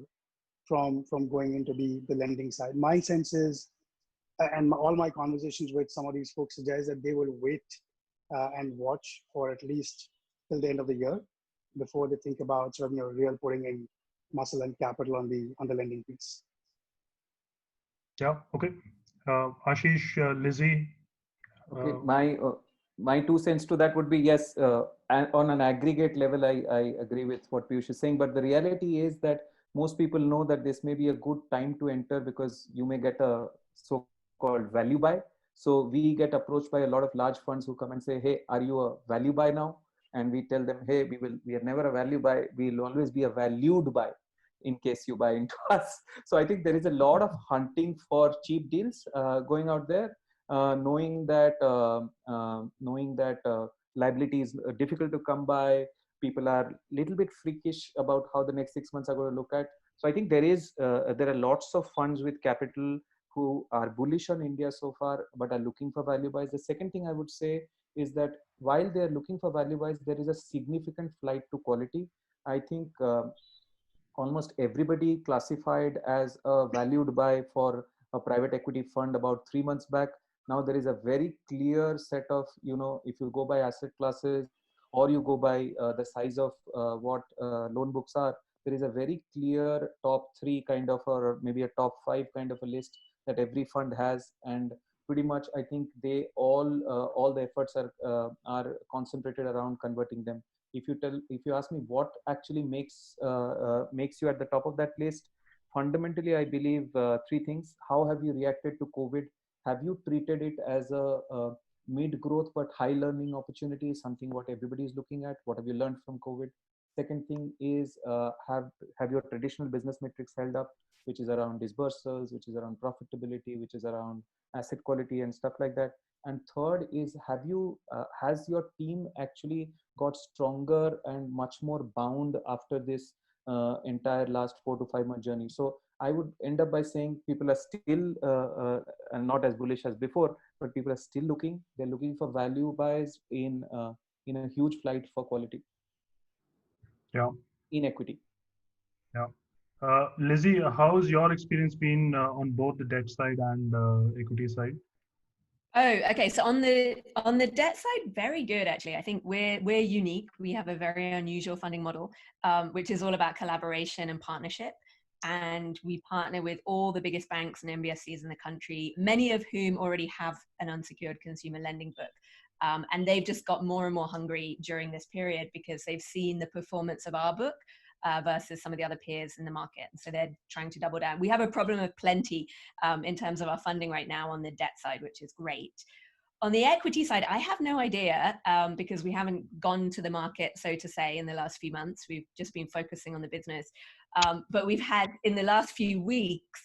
from going into the lending side. My sense is, and all my conversations with some of these folks suggest that they will wait and watch for at least till the end of the year before they think about sort of real putting in muscle and capital on the lending piece.
Yeah. Okay. Ashish, Lizzie.
Okay, my 2 cents to that would be yes. And on an aggregate level, I agree with what Piyush is saying. But the reality is that most people know that this may be a good time to enter because you may get a so-called value buy. So we get approached by a lot of large funds who come and say, "Hey, are you a value buy now?" And we tell them, "Hey, we are never a value buy. We'll always be a valued buy in case you buy into us." So I think there is a lot of hunting for cheap deals going out there, knowing that liability is difficult to come by. People are a little bit freakish about how the next 6 months are going to look at. So I think there are lots of funds with capital who are bullish on India so far, but are looking for value buys. The second thing I would say is that while they are looking for value buys, there is a significant flight to quality. I think almost everybody classified as a valued buy for a private equity fund about 3 months back. Now there is a very clear set of, if you go by asset classes or you go by the size of what loan books are, there is a very clear top three kind of, or maybe a top five kind of a list that every fund has. And pretty much, I think they all the efforts are concentrated around converting them. If you ask me what actually makes you at the top of that list, fundamentally I believe three things. How have you reacted to COVID? Have you treated it as a mid growth but high learning opportunity, something what everybody is looking at? What have you learned from COVID? Second thing is, have your traditional business metrics held up, which is around disbursals, which is around profitability, which is around asset quality and stuff like that. And third is, has your team actually got stronger and much more bound after this entire last 4 to 5 month journey? So I would end up by saying people are still and not as bullish as before, but people are still looking. They're looking for value buys in a huge flight for quality.
Yeah.
In equity.
Yeah. Lizzie, how's your experience been on both the debt side and equity side?
Oh, okay. So on the debt side, very good actually. I think we're unique. We have a very unusual funding model, which is all about collaboration and partnership. And we partner with all the biggest banks and NBFCs in the country, many of whom already have an unsecured consumer lending book. And they've just got more and more hungry during this period because they've seen the performance of our book versus some of the other peers in the market. So they're trying to double down. We have a problem of plenty in terms of our funding right now on the debt side, which is great. On the equity side, I have no idea because we haven't gone to the market, so to say, in the last few months. We've just been focusing on the business. But we've had, in the last few weeks,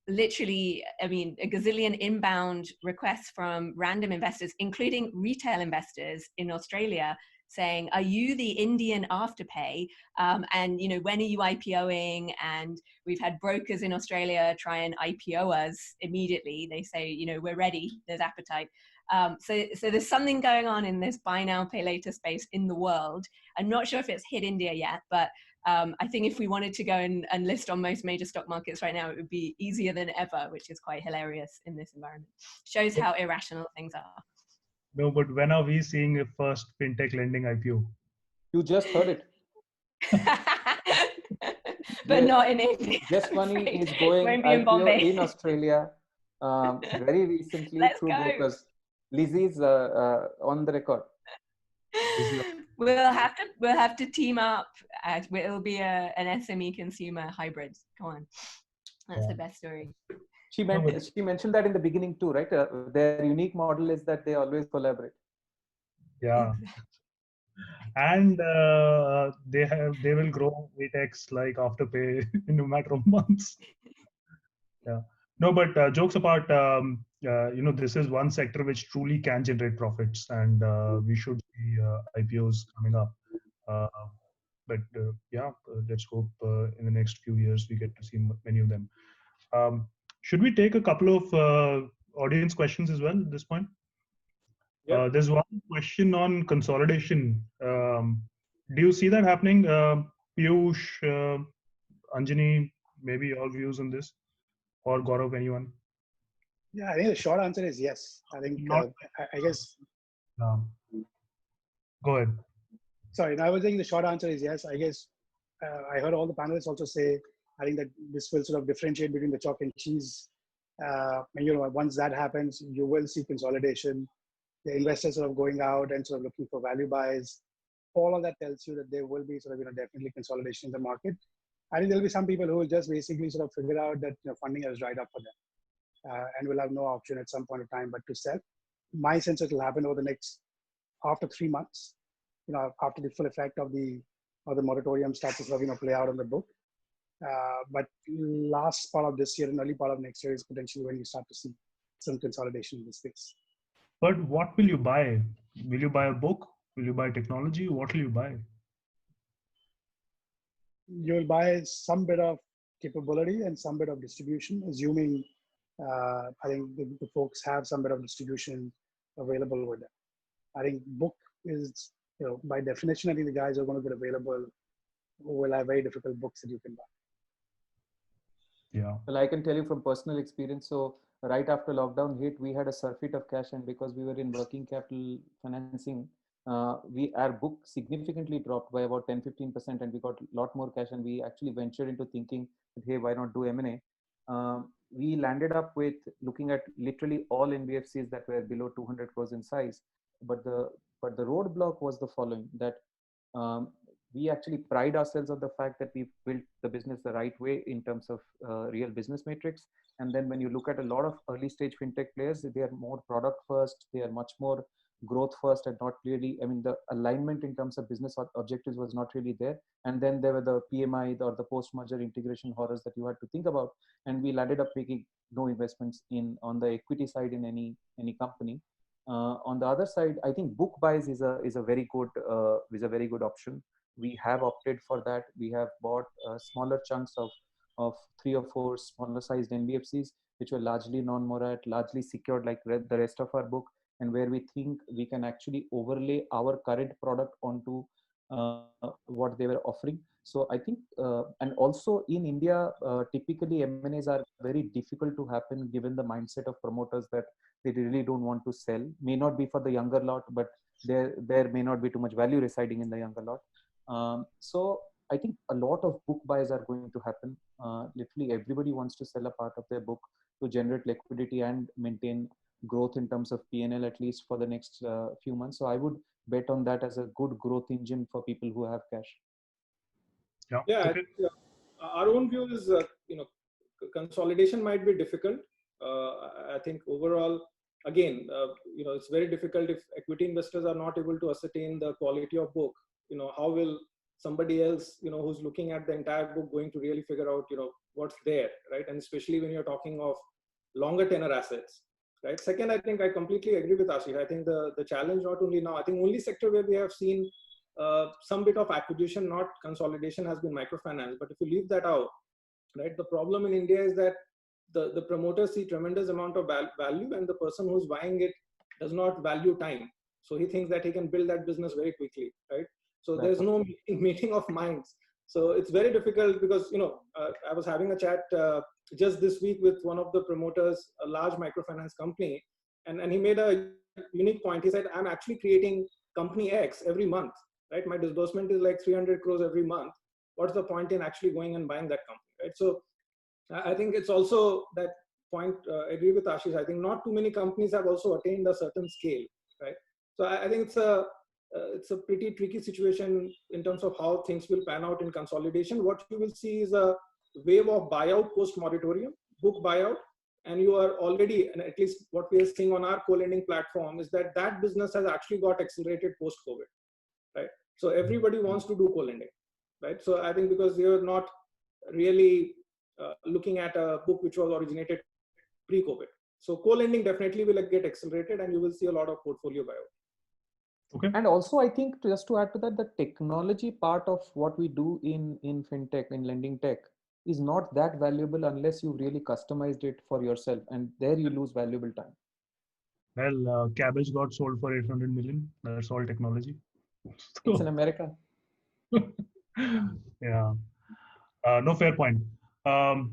literally, a gazillion inbound requests from random investors, including retail investors in Australia, saying, are you the Indian Afterpay? And, when are you IPOing? And we've had brokers in Australia try and IPO us immediately. They say, we're ready, there's appetite. So there's something going on in this buy now, pay later space in the world. I'm not sure if it's hit India yet, but I think if we wanted to go and list on most major stock markets right now, it would be easier than ever, which is quite hilarious in this environment. Shows how irrational things are.
No, but when are we seeing a first fintech lending IPO?
You just heard it.
But not in India.
Just Money is going IPO in Australia very recently through brokers. Lizzie's on the record.
We'll have to team up. It'll be an SME consumer hybrid. Come on, that's the best story.
She mentioned that in the beginning too, right? Their unique model is that they always collaborate.
Yeah. And they will grow 8x like Afterpay in a matter of months. Yeah. No, but jokes apart, this is one sector which truly can generate profits, and we should see IPOs coming up. But let's hope in the next few years we get to see many of them. Should we take a couple of audience questions as well at this point? Yep. There's one question on consolidation. Do you see that happening? Piyush, Anjani, maybe your views on this? Or Gaurav, anyone?
Yeah, I think the short answer is yes. I think, I guess.
Go ahead.
Sorry, I was saying the short answer is yes. I guess I heard all the panelists also say, I think that this will sort of differentiate between the chalk and cheese Once that happens, you will see consolidation. The investors sort of going out and sort of looking for value buys. All of that tells you that there will be sort of definitely consolidation in the market. I think there'll be some people who will just basically sort of figure out that funding has dried up for them and will have no option at some point of time but to sell. My sense it will happen over the next after 3 months. After the full effect of the moratorium starts to sort of play out on the book. But last part of this year and early part of next year is potentially when you start to see some consolidation in this space.
But what will you buy? Will you buy a book? Will you buy technology? What will you buy?
You'll buy some bit of capability and some bit of distribution, assuming I think the folks have some bit of distribution available with them. I think book is, by definition, I think the guys are going to get available who will have very difficult books that you can buy.
Yeah.
Well, I can tell you from personal experience. So right after lockdown hit, we had a surfeit of cash, and because we were in working capital financing, our book significantly dropped by about 10-15%, and we got a lot more cash, and we actually ventured into thinking that, hey, why not do M&A? We landed up with looking at literally all NBFCs that were below 200 crores in size. But the roadblock was the following, that we actually pride ourselves on the fact that we built the business the right way in terms of real business metrics. And then when you look at a lot of early stage fintech players, they are more product first, they are much more growth first, and not really, the alignment in terms of business objectives was not really there. And then there were the PMI or the post-merger integration horrors that you had to think about. And we landed up making no investments on the equity side in any company. On the other side, I think book buys is a very good option. We have opted for that. We have bought smaller chunks of 3 or 4 smaller sized NBFCs, which were largely non-morat, largely secured like the rest of our book, and where we think we can actually overlay our current product onto what they were offering. So I think, and also in India, typically M&As are very difficult to happen given the mindset of promoters that they really don't want to sell. May not be for the younger lot, but there may not be too much value residing in the younger lot. So I think a lot of book buys are going to happen. Literally everybody wants to sell a part of their book to generate liquidity and maintain growth in terms of P&L, at least for the next few months. So I would bet on that as a good growth engine for people who have cash.
Yeah, okay. Our own view is, consolidation might be difficult. I think overall, again, it's very difficult if equity investors are not able to ascertain the quality of book. How will somebody else, who's looking at the entire book going to really figure out, what's there, right? And especially when you're talking of longer tenor assets, right? Second, I think I completely agree with Ashish. I think the challenge not only now, I think only sector where we have seen some bit of acquisition, not consolidation, has been microfinance. But if you leave that out, right, the problem in India is that the promoters see tremendous amount of value, and the person who's buying it does not value time. So he thinks that he can build that business very quickly, right? So there's no meeting of minds. So it's very difficult because, I was having a chat just this week with one of the promoters, a large microfinance company, and he made a unique point. He said, I'm actually creating company X every month, right? My disbursement is like 300 crores every month. What's the point in actually going and buying that company, right? So I think it's also that point, I agree with Ashish. I think not too many companies have also attained a certain scale, right? So I think it's a pretty tricky situation in terms of how things will pan out in consolidation. What you will see is a wave of buyout post-moratorium, book buyout, and you are already, and at least what we are seeing on our co-lending platform is that business has actually got accelerated post-COVID, right? So everybody wants to do co-lending, right? So I think because you're not really looking at a book which was originated pre-COVID. So co-lending definitely will get accelerated, and you will see a lot of portfolio buyout.
Okay. And also, I think just to add to that, the technology part of what we do in fintech, in lending tech, is not that valuable unless you really customized it for yourself, and there you lose valuable time.
Well, Cabbage got sold for 800 million. That's all technology.
It's in America.
Yeah. No, fair point. A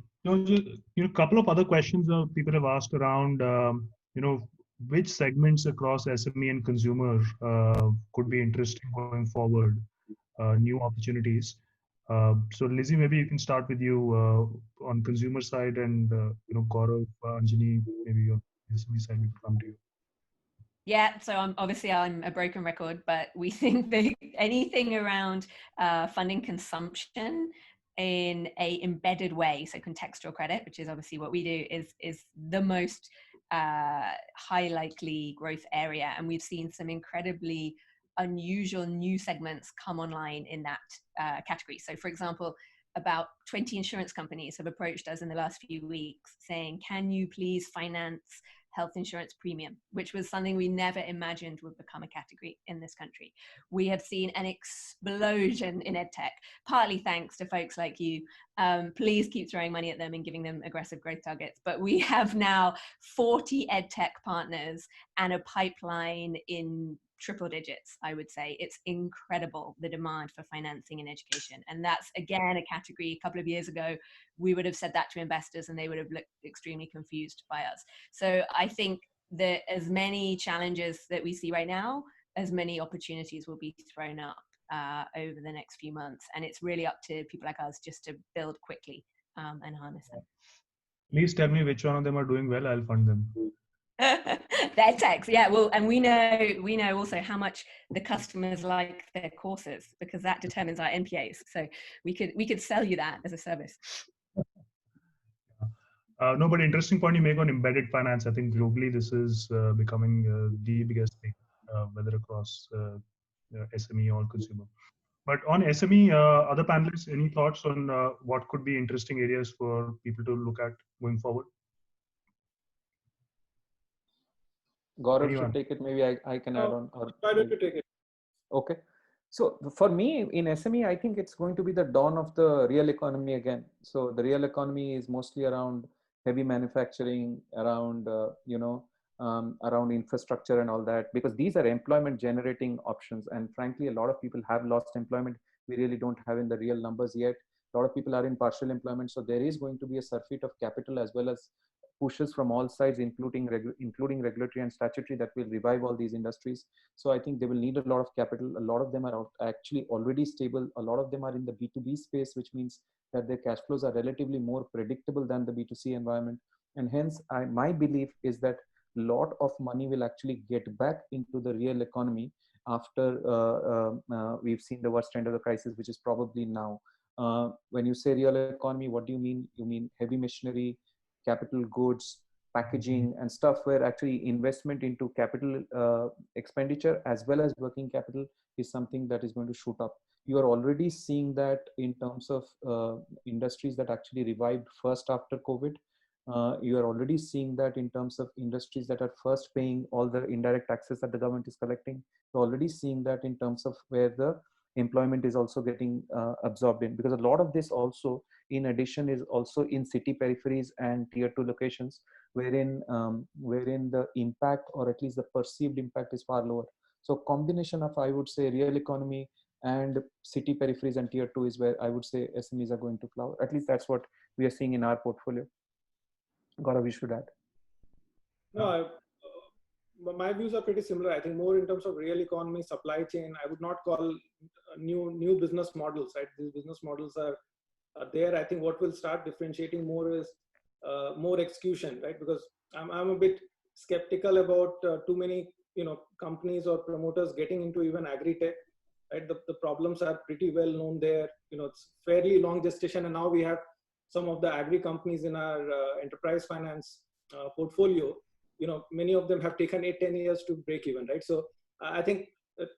couple of other questions people have asked around, which segments across SME and consumer could be interesting going forward, new opportunities. So Lizzie, maybe you can start with you on consumer side, and Gaurav, Anjani, maybe on SME side, we can come to you.
Yeah, so I'm a broken record, but we think that anything around funding consumption in a embedded way, so contextual credit, which is obviously what we do, is the most high likely growth area, and we've seen some incredibly unusual new segments come online in that category. So, for example, about 20 insurance companies have approached us in the last few weeks saying, "Can you please finance health insurance premium," which was something we never imagined would become a category in this country. We have seen an explosion in edtech, partly thanks to folks like you. Please keep throwing money at them and giving them aggressive growth targets. But we have now 40 edtech partners and a pipeline in triple digits, I would say. It's incredible, the demand for financing in education. And that's, again, a category a couple of years ago, we would have said that to investors and they would have looked extremely confused by us. So I think that as many challenges that we see right now, as many opportunities will be thrown up over the next few months. And it's really up to people like us just to build quickly and harness them.
Please tell me which one of them are doing well. I'll fund them.
Their techs, yeah. Well, and we know also how much the customers like their courses, because that determines our NPAs. So we could sell you that as a service.
No, but interesting point you make on embedded finance. I think globally this is becoming the biggest thing, whether across SME or consumer. But on SME, other panelists, any thoughts on what could be interesting areas for people to look at going forward?
Gaurav should take it. Maybe I can add on.
Why don't you take it?
Okay. So for me in SME, I think it's going to be the dawn of the real economy again. So the real economy is mostly around heavy manufacturing, around around infrastructure and all that, because these are employment generating options. And frankly, a lot of people have lost employment. We really don't have in the real numbers yet. A lot of people are in partial employment. So there is going to be a surfeit of capital as well as pushes from all sides, including regulatory and statutory, that will revive all these industries. So I think they will need a lot of capital. A lot of them are actually already stable. A lot of them are in the B2B space, which means that their cash flows are relatively more predictable than the B2C environment. And hence, my belief is that a lot of money will actually get back into the real economy after we've seen the worst end of the crisis, which is probably now. When you say real economy, what do you mean? You mean heavy machinery, capital goods, packaging and stuff, where actually investment into capital expenditure as well as working capital is something that is going to shoot up. You are already seeing that in terms of industries that actually revived first after COVID. You are already seeing that in terms of industries that are first paying all the indirect taxes that the government is collecting. You're already seeing that in terms of where the employment is also getting absorbed in, because a lot of this also in addition is also in city peripheries and tier 2 locations, wherein the impact, or at least the perceived impact, is far lower. So combination of, I would say, real economy and city peripheries and tier 2 is where I would say SMEs are going to flower. At least that's what we are seeing in our portfolio. Gaurav, you should add.
No, my views are pretty similar. I think more in terms of real economy, supply chain. I would not call new business models, right? These business models are there. I think what will start differentiating more is more execution, right? Because I'm a bit skeptical about too many companies or promoters getting into even agri-tech, right? The problems are pretty well known there. It's fairly long gestation, and now we have some of the agri companies in our enterprise finance portfolio. Many of them have taken 8-10 years to break even, right? So I think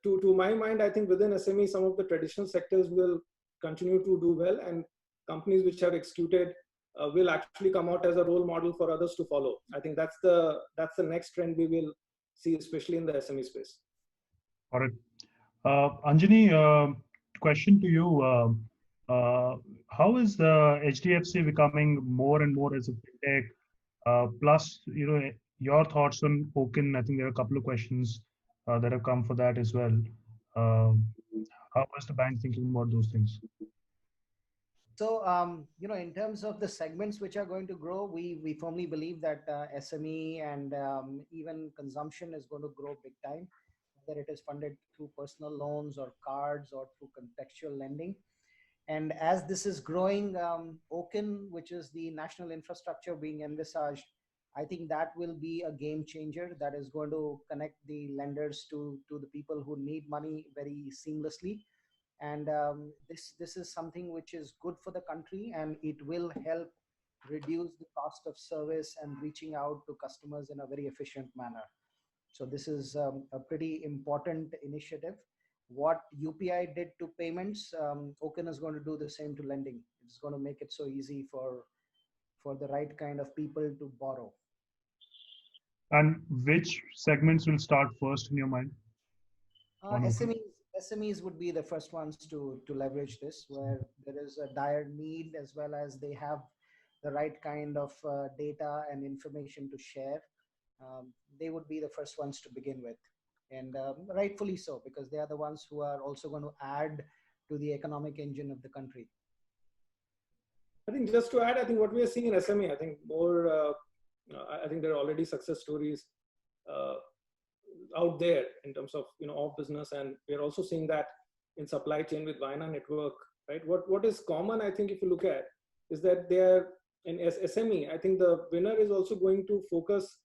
to my mind, I think within SME, some of the traditional sectors will continue to do well, and companies which have executed will actually come out as a role model for others to follow. I think that's the next trend we will see, especially in the SME space.
All right. Anjani, question to you. How is HDFC becoming more and more as a fintech? Plus, your thoughts on Oaken. I think there are a couple of questions that have come for that as well. How is the bank thinking about those things?
So, in terms of the segments which are going to grow, we firmly believe that SME and even consumption is going to grow big time, whether it is funded through personal loans or cards or through contextual lending. And as this is growing, Oaken, which is the national infrastructure being envisaged, I think that will be a game changer that is going to connect the lenders to the people who need money very seamlessly. And this is something which is good for the country, and it will help reduce the cost of service and reaching out to customers in a very efficient manner. So this is a pretty important initiative. What UPI did to payments, Oaken is going to do the same to lending. It's going to make it so easy for the right kind of people to borrow.
And which segments will start first in your mind?
SMEs would be the first ones to leverage this, where there is a dire need, as well as they have the right kind of data and information to share. They would be the first ones to begin with, and rightfully so, because they are the ones who are also going to add to the economic engine of the country.
I think just to add, I think what we are seeing in SME, I think more, I think there are already success stories out there in terms of, of business, and we are also seeing that in supply chain with Vayana Network, right? What is common, I think, if you look at, is that they are in SME. I think the winner is also going to focus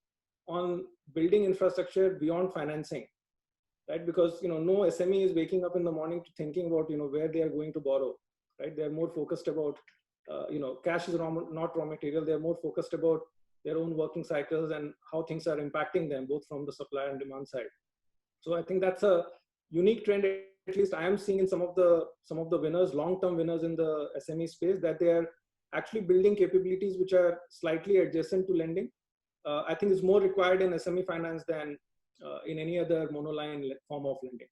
on building infrastructure beyond financing, right? Because no SME is waking up in the morning to thinking about where they are going to borrow, right? They are more focused about cash is not raw material. They are more focused about their own working cycles and how things are impacting them, both from the supply and demand side. So I think that's a unique trend. At least I am seeing in some of the winners, long-term winners in the SME space, that they are actually building capabilities which are slightly adjacent to lending. I think is more required in SME finance than in any other monoline form of lending.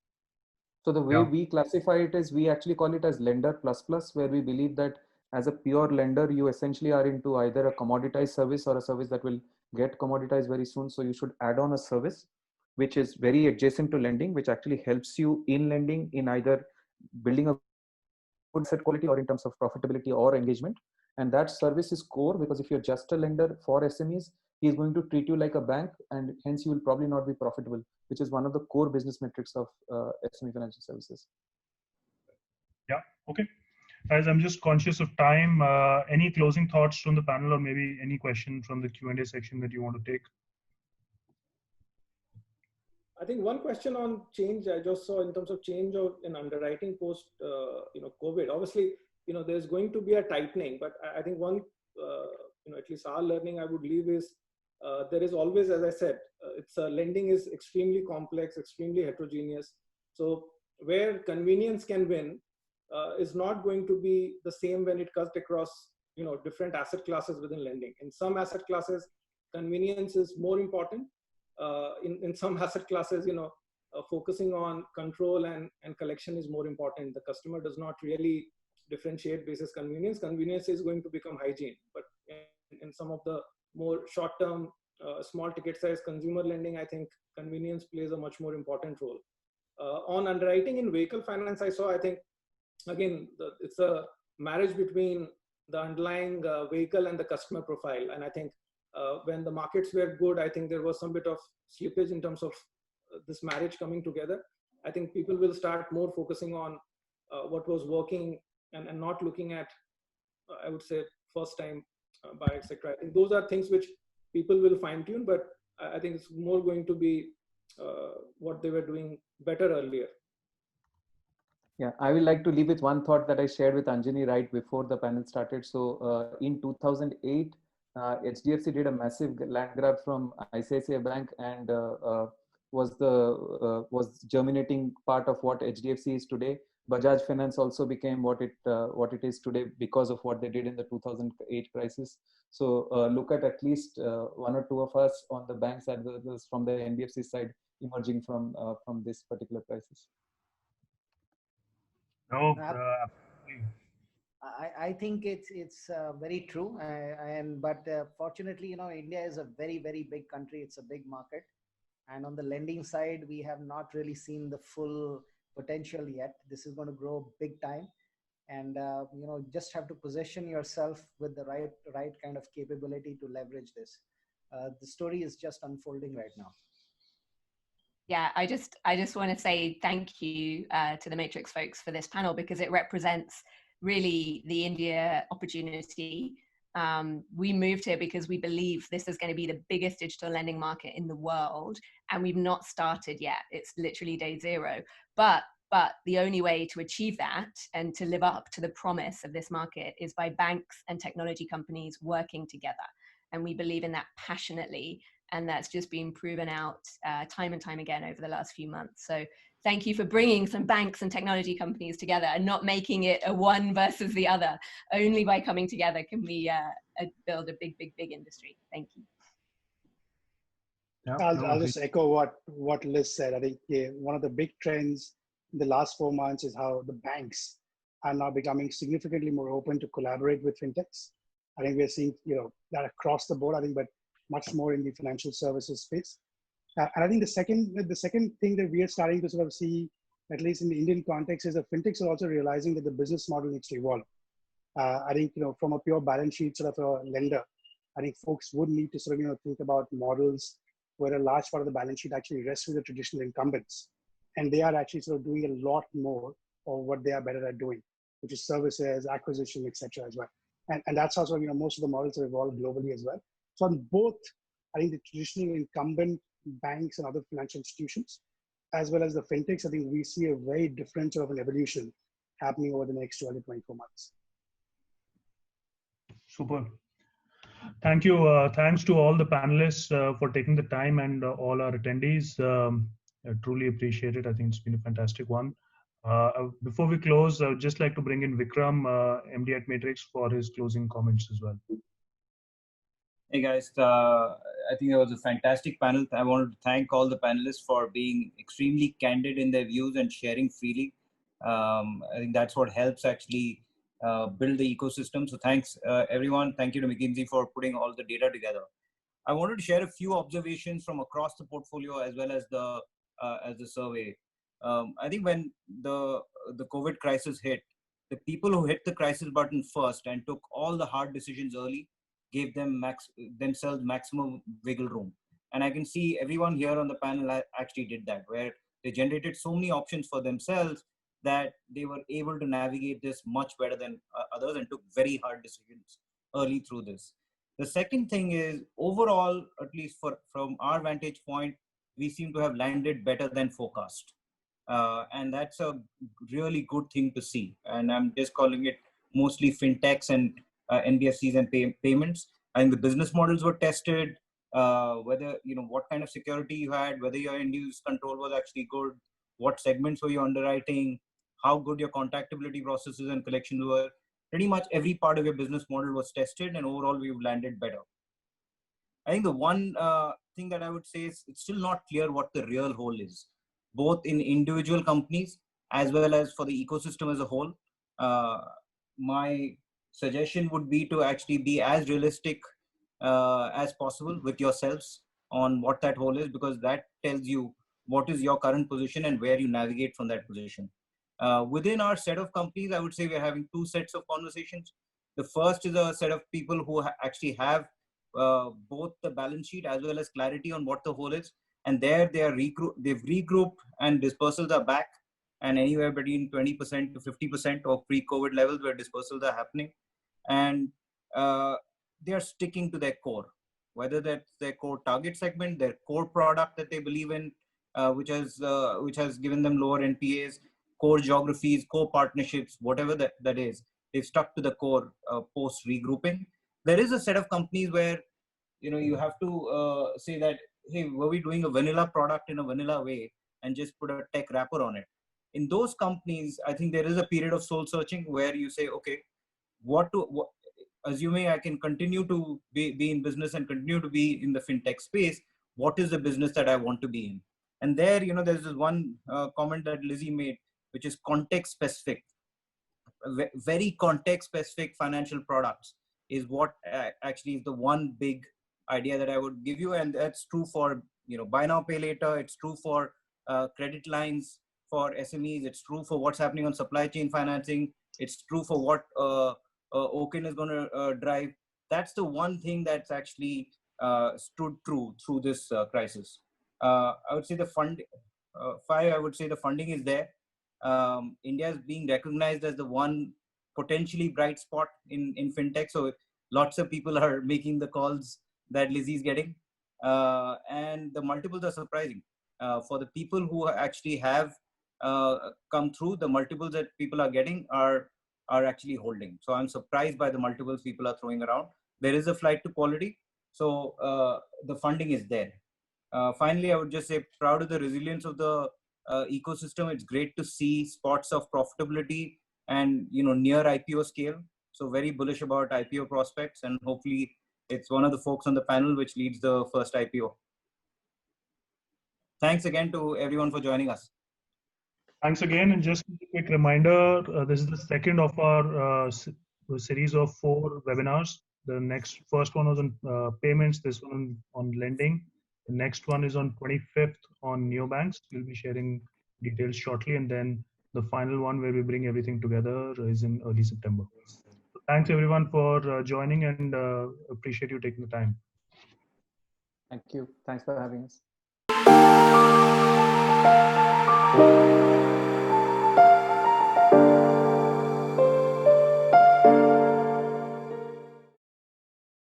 So the way we classify it is, we actually call it as lender plus plus, where we believe that as a pure lender, you essentially are into either a commoditized service or a service that will get commoditized very soon. So you should add on a service which is very adjacent to lending, which actually helps you in lending, in either building a good asset quality or in terms of profitability or engagement. And that service is core, because if you're just a lender for SMEs, he is going to treat you like a bank, and hence you will probably not be profitable, which is one of the core business metrics of SME financial services.
Yeah, okay. As I'm just conscious of time, any closing thoughts from the panel, or maybe any question from the Q&A section that you want to take?
I think one question on change I just saw in terms of change in underwriting post COVID. Obviously, there's going to be a tightening, but I think one at least our learning I would leave is there is always, as I said, lending is extremely complex, extremely heterogeneous. So where convenience can win is not going to be the same when it cuts across different asset classes within lending. In some asset classes, convenience is more important. In some asset classes, focusing on control and collection is more important. The customer does not really differentiate basis convenience. Convenience is going to become hygiene. But in some of the more short-term, small ticket size consumer lending, I think convenience plays a much more important role. On underwriting in vehicle finance, I saw, I think, again, it's a marriage between the underlying vehicle and the customer profile. And I think when the markets were good, I think there was some bit of slippage in terms of this marriage coming together. I think people will start more focusing on what was working and not looking at, I would say, first time buy, etc. I think those are things which people will fine tune, but I think it's more going to be what they were doing better earlier.
Yeah, I would like to leave with one thought that I shared with Anjani right before the panel started. So in 2008, HDFC did a massive land grab from ICICI Bank, and was germinating part of what HDFC is today. Bajaj Finance also became what it is today because of what they did in the 2008 crisis. So look at least one or two of us on the bank side, from the NBFC side, emerging from this particular crisis.
No,
I think it's very true, but fortunately, India is a very, very big country. It's a big market, and on the lending side, we have not really seen the full potential yet. This is going to grow big time, and just have to position yourself with the right kind of capability to leverage this. The story is just unfolding right now.
Yeah, I just want to say thank you to the Matrix folks for this panel, because it represents really the India opportunity. We moved here because we believe this is going to be the biggest digital lending market in the world, and we've not started yet. It's literally day zero. But the only way to achieve that and to live up to the promise of this market is by banks and technology companies working together. And we believe in that passionately. And that's just been proven out time and time again over the last few months. So thank you for bringing some banks and technology companies together and not making it a one versus the other. Only by coming together can we build a big, big, big industry. Thank you.
Yeah,
I'll just echo what Liz said. I think one of the big trends in the last 4 months is how the banks are now becoming significantly more open to collaborate with fintechs. I think we're seeing that across the board. I think, but much more in the financial services space. And I think the second thing that we are starting to sort of see, at least in the Indian context, is that fintechs are also realizing that the business model needs to evolve. I think from a pure balance sheet sort of a lender, I think folks would need to sort of think about models where a large part of the balance sheet actually rests with the traditional incumbents, and they are actually sort of doing a lot more of what they are better at doing, which is services, acquisition, etc. as well. And that's also most of the models have evolved globally as well. So on both, I think the traditional incumbent banks and other financial institutions, as well as the fintechs, I think we see a very different sort of an evolution happening over the next 12 to 24 months.
Super. Thank you. Thanks to all the panelists for taking the time, and all our attendees. I truly appreciate it. I think it's been a fantastic one. Before we close, I would just like to bring in Vikram, MD at Matrix, for his closing comments as well.
Hey guys, I think it was a fantastic panel. I wanted to thank all the panelists for being extremely candid in their views and sharing freely. I think that's what helps actually build the ecosystem. So thanks everyone. Thank you to McKinsey for putting all the data together. I wanted to share a few observations from across the portfolio as well as the survey. I think when the COVID crisis hit, the people who hit the crisis button first and took all the hard decisions early gave themselves maximum wiggle room. And I can see everyone here on the panel actually did that, where they generated so many options for themselves that they were able to navigate this much better than others and took very hard decisions early through this. The second thing is, overall, at least from our vantage point, we seem to have landed better than forecast. And that's a really good thing to see. And I'm just calling it mostly fintechs and NBFCs and payments. I think the business models were tested, whether, what kind of security you had, whether your end-use control was actually good, what segments were you underwriting, how good your contactability processes and collections were. Pretty much every part of your business model was tested, and overall we've landed better. I think the one thing that I would say is it's still not clear what the real whole is, both in individual companies as well as for the ecosystem as a whole. My suggestion would be to actually be as realistic as possible with yourselves on what that whole is, because that tells you what is your current position and where you navigate from that position. Within our set of companies, I would say we're having two sets of conversations. The first is a set of people who actually have both the balance sheet as well as clarity on what the whole is. And there they are they've regrouped and dispersals are back, and anywhere between 20% to 50% of pre-COVID levels where dispersals are happening. And they are sticking to their core, whether that's their core target segment, their core product that they believe in, which has given them lower NPAs, core geographies, core partnerships, whatever that is. They've stuck to the core post regrouping. There is a set of companies where you have to say that, hey, were we doing a vanilla product in a vanilla way and just put a tech wrapper on it? In those companies, I think there is a period of soul searching where you say, okay, assuming I can continue to be in business and continue to be in the fintech space, what is the business that I want to be in? And there, there's this one comment that Lizzie made, which is context specific. Very context specific financial products is what actually is the one big idea that I would give you. And that's true for, buy now, pay later. It's true for credit lines for SMEs. It's true for what's happening on supply chain financing. It's true for what Oaken is going to drive. That's the one thing that's actually stood true through this crisis. I would say the funding is there. India is being recognized as the one potentially bright spot in fintech. So lots of people are making the calls that Lizzie's getting, and the multiples are surprising. For the people who actually have come through, the multiples that people are getting are actually holding. So I'm surprised by the multiples people are throwing around. There is a flight to quality, so the funding is there. Finally, I would just say proud of the resilience of the ecosystem. It's great to see spots of profitability and near IPO scale. So very bullish about IPO prospects, and hopefully it's one of the folks on the panel which leads the first IPO. Thanks again to everyone for joining us.
Thanks again, and just a quick reminder, this is the second of our series of 4 webinars. The first one was on payments, this one on lending. The next one is on 25th on neobanks. We'll be sharing details shortly, and then the final one where we bring everything together is in early September. So thanks everyone for joining, and appreciate you taking the time.
Thank you. Thanks for having us.